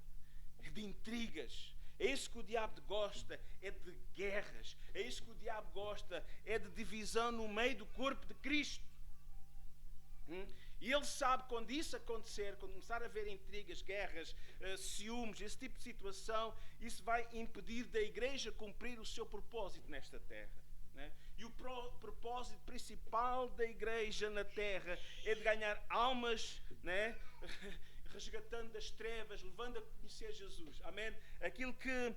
é de intrigas. É isso que o diabo gosta, é de guerras. É isso que o diabo gosta, é de divisão no meio do corpo de Cristo. E Ele sabe, quando isso acontecer, quando começar a haver intrigas, guerras, ciúmes, esse tipo de situação, isso vai impedir da igreja cumprir o seu propósito nesta terra. Né? E o propósito principal da igreja na terra é de ganhar almas, né? Resgatando das trevas, levando a conhecer Jesus. Amém? Aquilo que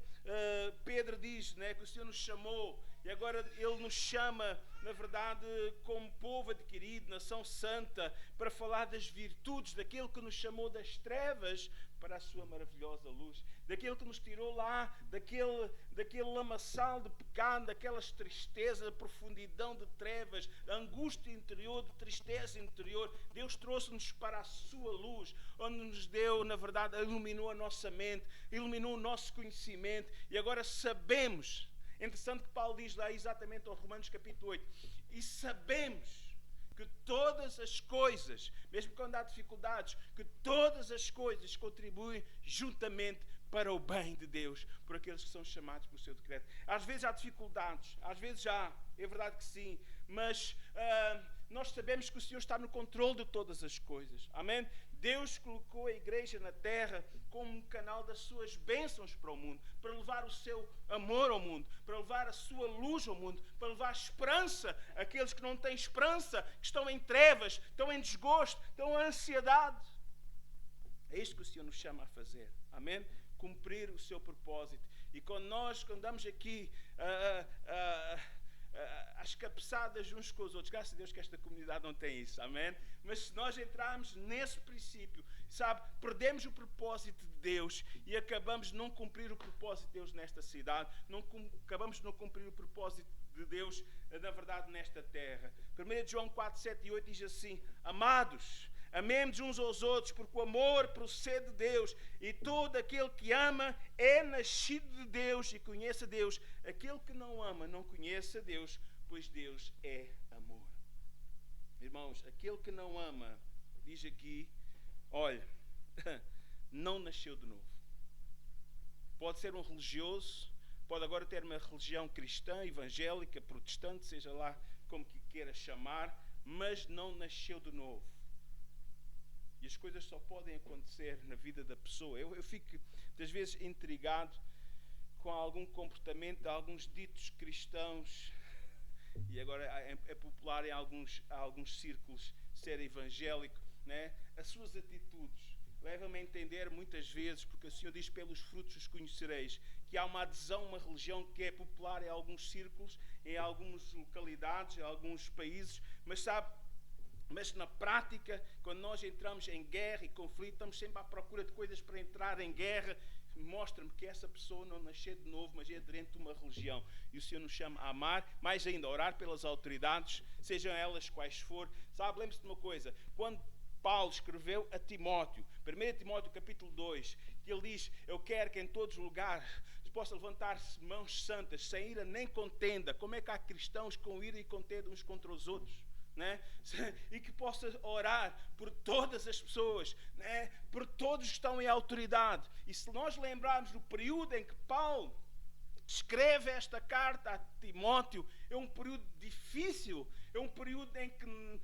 Pedro diz, né? Que o Senhor nos chamou, e agora Ele nos chama, na verdade, como povo adquirido, nação santa, para falar das virtudes daquele que nos chamou das trevas para a sua maravilhosa luz. Daquele que nos tirou lá, daquele lamaçal de pecado, daquelas tristezas, profundidão de trevas, angústia interior, de tristeza interior. Deus trouxe-nos para a sua luz, onde nos deu, na verdade, iluminou a nossa mente, iluminou o nosso conhecimento, e agora sabemos. É interessante que Paulo diz lá exatamente aos Romanos capítulo 8, e sabemos que todas as coisas, mesmo quando há dificuldades, que todas as coisas contribuem juntamente para o bem de Deus, por aqueles que são chamados pelo seu decreto. Às vezes há dificuldades, às vezes há, é verdade que sim, mas nós sabemos que o Senhor está no controle de todas as coisas. Amém? Deus colocou a igreja na terra como um canal das suas bênçãos para o mundo, para levar o seu amor ao mundo, para levar a sua luz ao mundo, para levar esperança àqueles que não têm esperança, que estão em trevas, estão em desgosto, estão em ansiedade. É isto que o Senhor nos chama a fazer. Amém? Cumprir o seu propósito. E quando nós andamos aqui às cabeçadas uns com os outros, graças a Deus que esta comunidade não tem isso, amém? Mas se nós entrarmos nesse princípio, sabe, perdemos o propósito de Deus e acabamos de não cumprir o propósito de Deus nesta cidade, acabamos de não cumprir o propósito de Deus, na verdade, nesta terra. 1 João 4, 7 e 8 diz assim: amados, amemos uns aos outros, porque o amor procede de Deus, e todo aquele que ama é nascido de Deus e conhece a Deus. Aquele que não ama não conhece a Deus, pois Deus é amor. Irmãos, aquele que não ama, diz aqui, olha, não nasceu de novo. Pode ser um religioso, pode agora ter uma religião cristã, evangélica, protestante, seja lá como que queira chamar, mas não nasceu de novo. E as coisas só podem acontecer na vida da pessoa. Eu fico, muitas vezes, intrigado com algum comportamento de alguns ditos cristãos, e agora é popular em alguns círculos ser evangélico, né? As suas atitudes levam-me a entender muitas vezes, porque o Senhor diz: pelos frutos os conhecereis, que há uma adesão a uma religião que é popular em alguns círculos, em algumas localidades, em alguns países, mas sabe, mas na prática, quando nós entramos em guerra e conflito, estamos sempre à procura de coisas para entrar em guerra. Mostra-me que essa pessoa não nasceu de novo, mas é aderente de uma religião. E o Senhor nos chama a amar, mais ainda, a orar pelas autoridades, sejam elas quais for. Sabe, lembre-se de uma coisa, quando Paulo escreveu a Timóteo, 1 Timóteo capítulo 2, que ele diz: eu quero que em todos os lugares se possa levantar-se mãos santas, sem ira nem contenda. Como é que há cristãos com ira e contenda uns contra os outros? Né? E que possa orar por todas as pessoas, né? Por todos que estão em autoridade. E se nós lembrarmos do período em que Paulo escreve esta carta a Timóteo, é um período difícil, é um período em que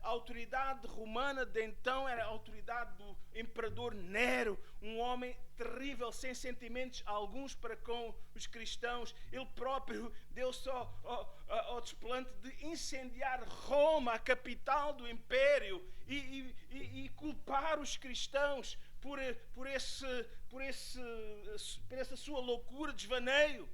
a autoridade romana de então era a autoridade do imperador Nero, um homem terrível, sem sentimentos alguns para com os cristãos. Ele próprio deu só ao desplante de incendiar Roma, a capital do império, e culpar os cristãos por essa sua loucura, desvaneio.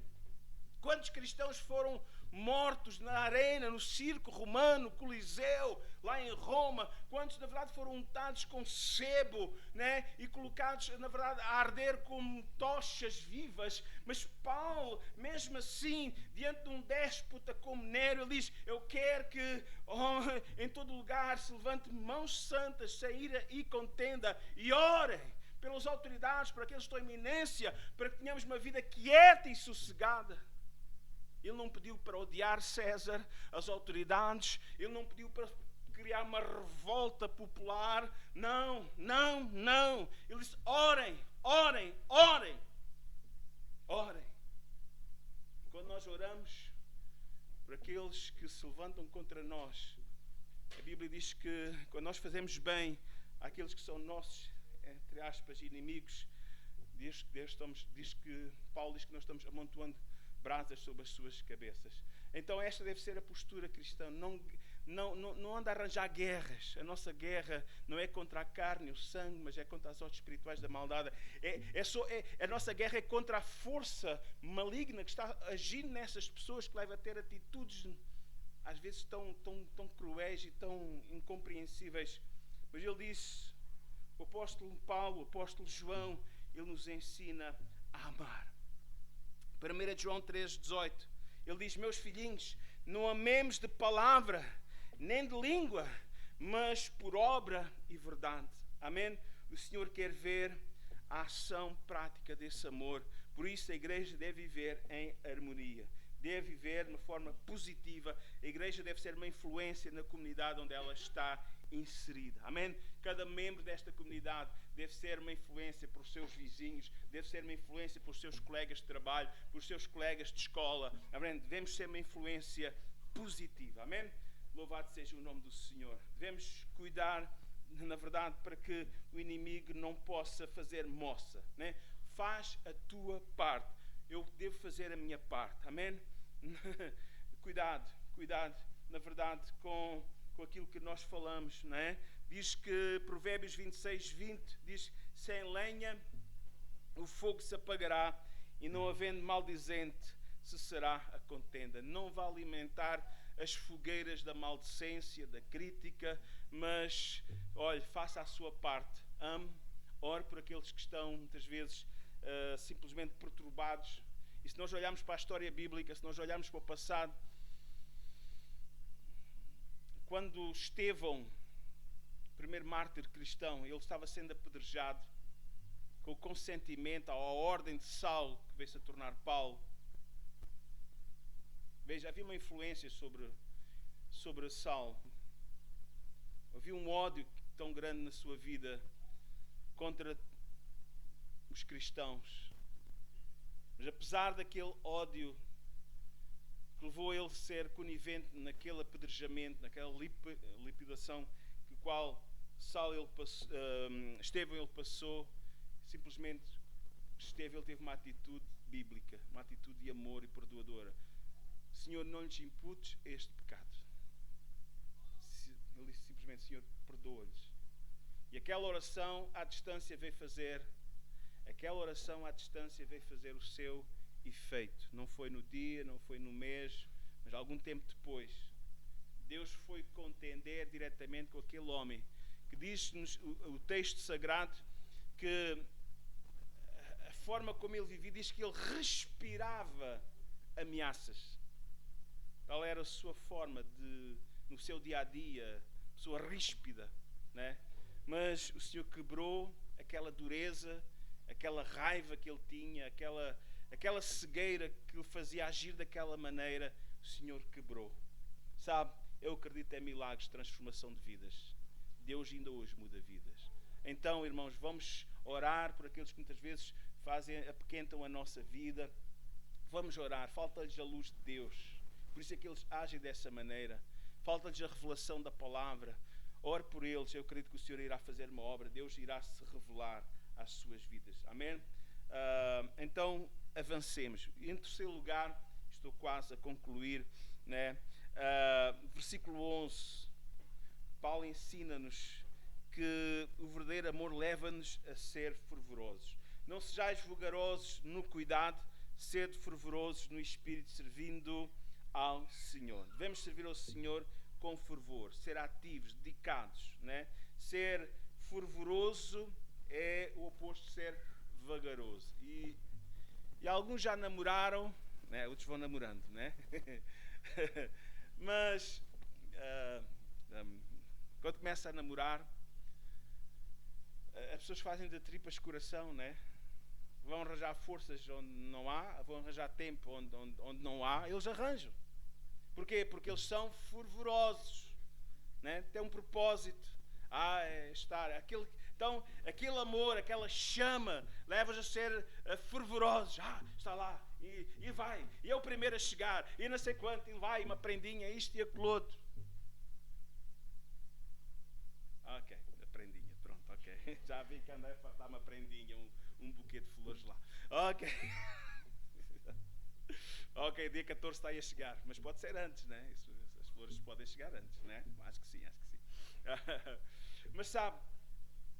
Quantos cristãos foram mortos na arena, no circo romano, Coliseu, lá em Roma? Quantos, na verdade, foram untados com sebo, né? E colocados, na verdade, a arder como tochas vivas? Mas Paulo, mesmo assim, diante de um déspota como Nero, ele diz: eu quero que em todo lugar se levante mãos santas, sem ira e contenda, e orem pelas autoridades, por aqueles que estão em eminência, para que tenhamos uma vida quieta e sossegada. Ele não pediu para odiar César, as autoridades. Ele não pediu para criar uma revolta popular. Não, não, não. Ele disse: orem, orem, orem. Orem. Quando nós oramos por aqueles que se levantam contra nós, A Bíblia diz que quando nós fazemos bem àqueles que são nossos, entre aspas, inimigos, Paulo diz que nós estamos amontoando brasas sobre as suas cabeças. Então esta deve ser a postura cristã. Não anda a arranjar guerras. A nossa guerra não é contra a carne e o sangue, mas é contra as hostes espirituais da maldade. A nossa guerra é contra a força maligna que está agindo nessas pessoas, que leva a ter atitudes às vezes tão cruéis e tão incompreensíveis. Mas ele diz, o apóstolo Paulo, o apóstolo João, ele nos ensina a amar. 1 João 3,18, ele diz, meus filhinhos, não amemos de palavra, nem de língua, mas por obra e verdade. Amém? O Senhor quer ver a ação prática desse amor. Por isso a igreja deve viver em harmonia. Deve viver de uma forma positiva. A igreja deve ser uma influência na comunidade onde ela está inserida. Amém? Cada membro desta comunidade deve ser uma influência para os seus vizinhos, deve ser uma influência para os seus colegas de trabalho, para os seus colegas de escola. Amém? Devemos ser uma influência positiva. Amém? Louvado seja o nome do Senhor. Devemos cuidar, na verdade, para que o inimigo não possa fazer moça. Né? Faz a tua parte. Eu devo fazer a minha parte. Amém? Cuidado, na verdade, com aquilo que nós falamos, não é? Diz que Provérbios 26:20 diz, sem lenha o fogo se apagará e não havendo maldizente cessará a contenda. Não vai alimentar as fogueiras da maldicência, da crítica, mas, olhe, faça a sua parte. Ame, ore por aqueles que estão, muitas vezes, simplesmente perturbados. E se nós olharmos para a história bíblica, se nós olharmos para o passado, quando Estevão, o primeiro mártir cristão, ele estava sendo apedrejado com o consentimento, à ordem de Saulo, que veio-se a tornar Paulo. Veja, havia uma influência sobre Saulo. Havia um ódio tão grande na sua vida contra os cristãos. Mas apesar daquele ódio que levou a ele a ser conivente naquele apedrejamento, naquela liquidação que qual Estevão ele passou, simplesmente Estevão ele teve uma atitude bíblica, uma atitude de amor e perdoadora. Senhor, não lhes imputes este pecado. Ele disse simplesmente, Senhor, perdoa-lhes. E aquela oração à distância veio fazer o seu efeito. Não foi no dia, não foi no mês, mas algum tempo depois. Deus foi contender diretamente com aquele homem que diz-nos o texto sagrado que a forma como ele vivia, diz que ele respirava ameaças. Tal era a sua forma no seu dia-a-dia, pessoa ríspida, né? Mas o Senhor quebrou aquela dureza, aquela raiva que ele tinha, aquela cegueira que o fazia agir daquela maneira, o Senhor quebrou. Sabe, eu acredito em milagres de transformação de vidas. Deus ainda hoje muda vidas. Então, irmãos, vamos orar por aqueles que muitas vezes apequentam a nossa vida. Vamos orar, falta-lhes a luz de Deus. Por isso é que eles agem dessa maneira. Falta-lhes a revelação da palavra. Ore por eles, eu acredito que o Senhor irá fazer uma obra. Deus irá se revelar às suas vidas. Amém? Então, avancemos. Em terceiro lugar, estou quase a concluir, né? Versículo 11. Paulo ensina-nos que o verdadeiro amor leva-nos a ser fervorosos. Não sejais vulgarosos no cuidado, sede fervorosos no espírito, servindo ao Senhor. Devemos servir ao Senhor com fervor, ser ativos, dedicados, né? Ser fervoroso é o oposto de ser vagaroso. E alguns já namoraram, né? Outros vão namorando, né? Mas quando começa a namorar, as pessoas fazem de tripas coração, né? Vão arranjar forças onde não há, vão arranjar tempo onde não há, eles arranjam. Porquê? Porque eles são fervorosos, né? Tem um propósito. Então, aquele amor, aquela chama, leva-os a ser fervorosos. Está lá, e vai, e é o primeiro a chegar, e não sei quanto, e vai, uma prendinha, isto e aquilo outro. Ok. Já vi que andei a fartar uma prendinha, um buquê de flores lá. Ok. Ok, dia 14 está aí a chegar, mas pode ser antes, né? As flores podem chegar antes, né? Acho que sim, acho que sim. Mas sabe,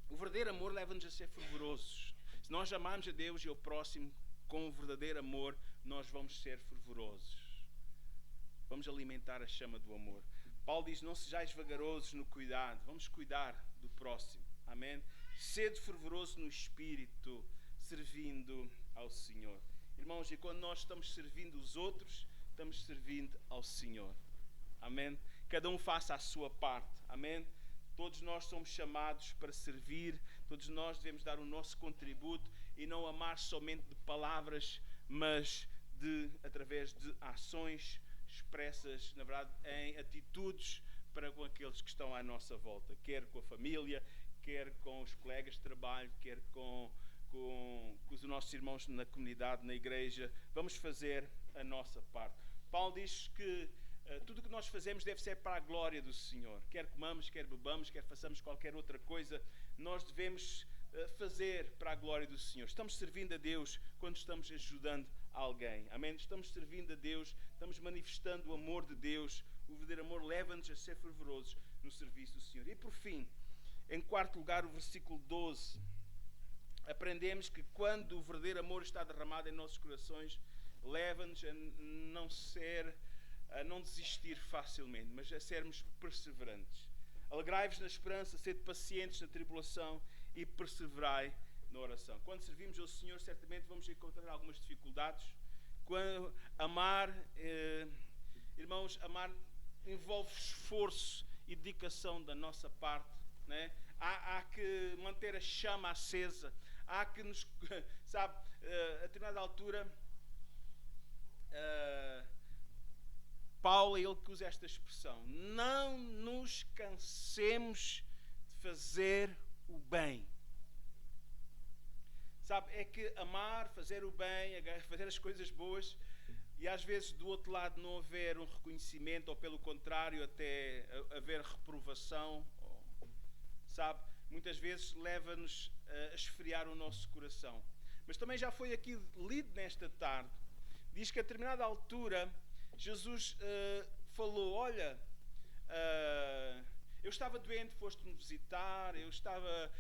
o verdadeiro amor leva-nos a ser fervorosos. Se nós amarmos a Deus e ao próximo com o verdadeiro amor, nós vamos ser fervorosos. Vamos alimentar a chama do amor. Paulo diz, não sejais vagarosos no cuidado. Vamos cuidar do próximo. Amém? Sede fervoroso no espírito, servindo ao Senhor. Irmãos, e quando nós estamos servindo os outros, estamos servindo ao Senhor. Amém? Cada um faça a sua parte. Amém? Todos nós somos chamados para servir. Todos nós devemos dar o nosso contributo e não amar somente de palavras, mas através de ações expressas, na verdade, em atitudes para com aqueles que estão à nossa volta. Quer com a família, quer com os colegas de trabalho, quer com os nossos irmãos na comunidade, na igreja. Vamos fazer a nossa parte. Paulo diz que tudo o que nós fazemos deve ser para a glória do Senhor. Quer comamos, quer bebamos, quer façamos qualquer outra coisa, nós devemos fazer para a glória do Senhor. Estamos servindo a Deus quando estamos ajudando alguém. Amém? Estamos servindo a Deus, estamos manifestando o amor de Deus. O verdadeiro amor leva-nos a ser fervorosos no serviço do Senhor. E por fim, em quarto lugar, o versículo 12. Aprendemos que quando o verdadeiro amor está derramado em nossos corações, leva-nos a não desistir facilmente, mas a sermos perseverantes. Alegrai-vos na esperança, sede pacientes na tribulação e perseverai na oração. Quando servimos ao Senhor, certamente vamos encontrar algumas dificuldades. Irmãos, amar envolve esforço e dedicação da nossa parte, né? Há que manter a chama acesa. Há que nos, sabe, a determinada altura, Paulo é ele que usa esta expressão: não nos cansemos de fazer o bem. Sabe, é que amar, fazer o bem, fazer as coisas boas, e às vezes do outro lado não haver um reconhecimento, ou pelo contrário, até haver reprovação, sabe, muitas vezes leva-nos a esfriar o nosso coração. Mas também já foi aqui lido nesta tarde, diz que a determinada altura Jesus falou: olha, eu estava doente, foste-me visitar,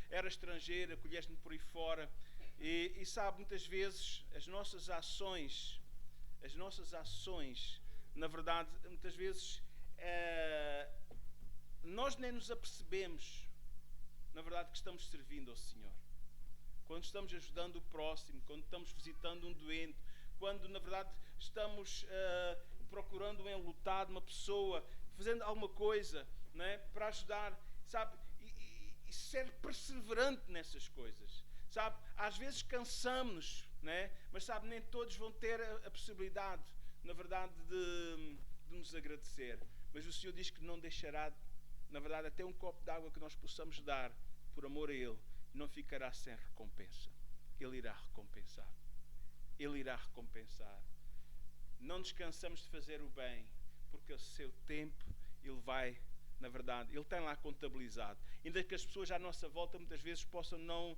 era estrangeiro, acolheste-me por aí fora. E sabe, muitas vezes as nossas ações, na verdade, muitas vezes nós nem nos apercebemos, na verdade, que estamos servindo ao Senhor. Quando estamos ajudando o próximo, quando estamos visitando um doente, quando, na verdade, estamos procurando um enlutado, uma pessoa, fazendo alguma coisa, né, para ajudar, sabe, e ser perseverante nessas coisas. Sabe, às vezes cansamos-nos, né, mas sabe, nem todos vão ter a possibilidade, na verdade, de nos agradecer. Mas o Senhor diz que não deixará, na verdade, até um copo de água que nós possamos dar por amor a Ele, não ficará sem recompensa. Ele irá recompensar. Ele irá recompensar. Não nos cansamos de fazer o bem, porque o seu tempo Ele vai, na verdade, Ele tem lá contabilizado. Ainda que as pessoas à nossa volta muitas vezes possam não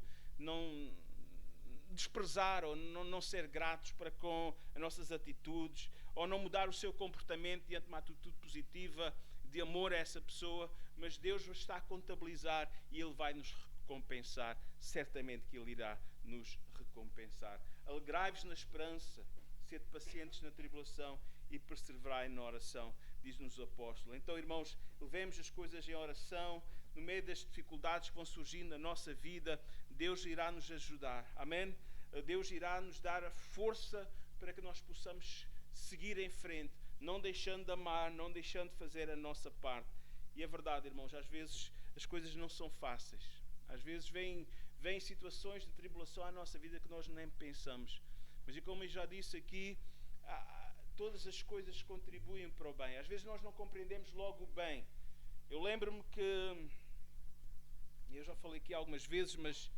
desprezar ou não ser gratos para com as nossas atitudes, ou não mudar o seu comportamento diante de uma atitude positiva de amor a essa pessoa, mas Deus está a contabilizar e Ele vai nos recompensar. Certamente que Ele irá nos recompensar. Alegrai-vos na esperança, sede pacientes na tribulação e perseverai na oração, diz-nos o apóstolo. Então, irmãos, levemos as coisas em oração. No meio das dificuldades que vão surgindo na nossa vida, Deus irá nos ajudar. Amém? Deus irá nos dar a força para que nós possamos seguir em frente, não deixando de amar, não deixando de fazer a nossa parte. E é verdade, irmãos, às vezes as coisas não são fáceis. Às vezes vêm situações de tribulação à nossa vida que nós nem pensamos. Mas, como eu já disse aqui, todas as coisas contribuem para o bem. Às vezes nós não compreendemos logo o bem. Eu lembro-me que, eu já falei aqui algumas vezes, mas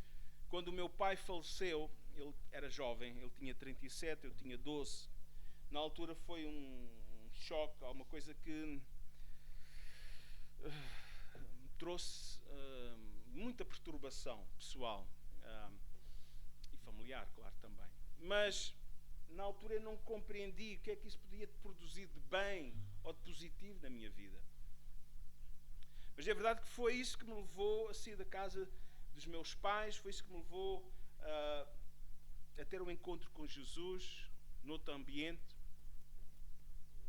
quando o meu pai faleceu, ele era jovem, ele tinha 37, eu tinha 12. Na altura foi um choque, alguma coisa que me trouxe muita perturbação pessoal e familiar, claro, também. Mas na altura eu não compreendi o que é que isso podia produzir de bem ou de positivo na minha vida. Mas é verdade que foi isso que me levou a sair da casa dos meus pais, foi isso que me levou a ter um encontro com Jesus, noutro ambiente.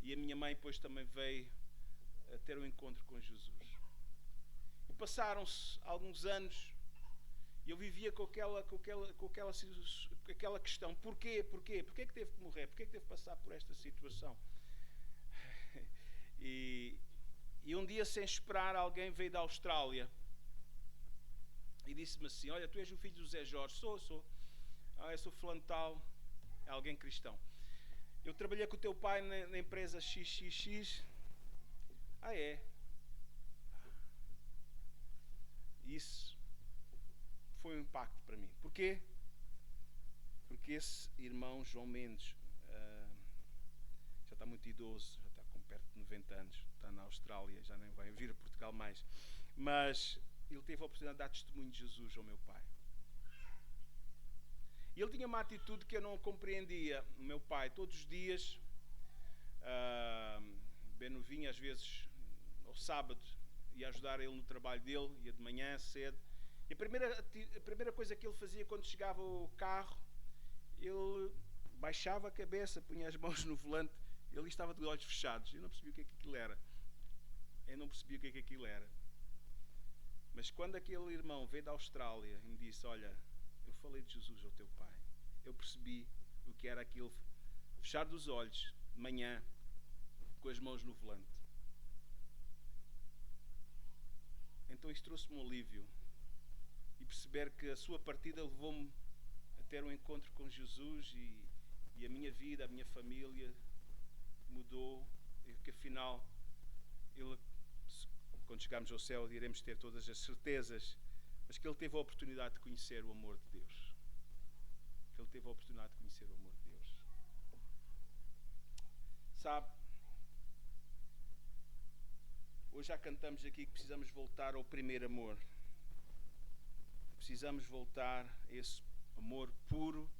E a minha mãe depois também veio a ter um encontro com Jesus. E passaram-se alguns anos e eu vivia com aquela questão. Porquê? Porquê que teve que morrer? Porquê que teve que passar por esta situação? E um dia, sem esperar, alguém veio da Austrália e disse-me assim: olha, tu és o filho do Zé Jorge? Sou. Eu sou fulano tal, é alguém cristão. Eu trabalhei com o teu pai na empresa XXX. É. Isso foi um impacto para mim. Porquê? Porque esse irmão, João Mendes, já está muito idoso, já está com perto de 90 anos, está na Austrália, já nem vai vir a Portugal mais. Mas ele teve a oportunidade de dar testemunho de Jesus ao meu pai. E ele tinha uma atitude que eu não compreendia. O meu pai, todos os dias, Beno vinha às vezes ao sábado, ia ajudar ele no trabalho dele, ia de manhã cedo. E a primeira coisa que ele fazia quando chegava ao carro, ele baixava a cabeça, punha as mãos no volante, ele estava de olhos fechados. Eu não percebia o que é que aquilo era. Mas quando aquele irmão veio da Austrália e me disse: olha, eu falei de Jesus ao teu pai, eu percebi o que era aquilo, fechar dos olhos de manhã com as mãos no volante. Então isto trouxe-me um alívio, e perceber que a sua partida levou-me a ter um encontro com Jesus, e a minha vida, a minha família mudou, e que afinal quando chegarmos ao céu iremos ter todas as certezas, mas que ele teve a oportunidade de conhecer o amor de Deus. Sabe, hoje já cantamos aqui que precisamos voltar ao primeiro amor. Precisamos voltar a esse amor puro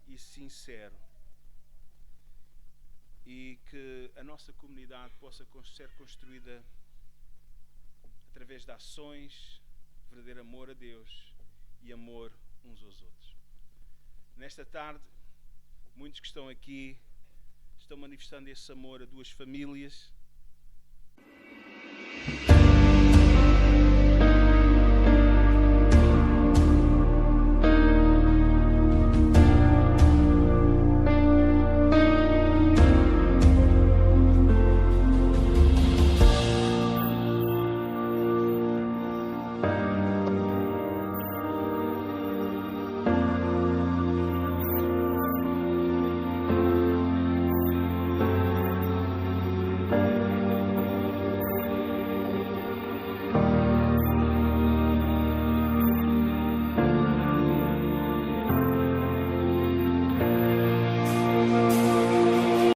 e sincero. E que a nossa comunidade possa ser construída através de ações, verdadeiro amor a Deus e amor uns aos outros. Nesta tarde, muitos que estão aqui estão manifestando esse amor a duas famílias.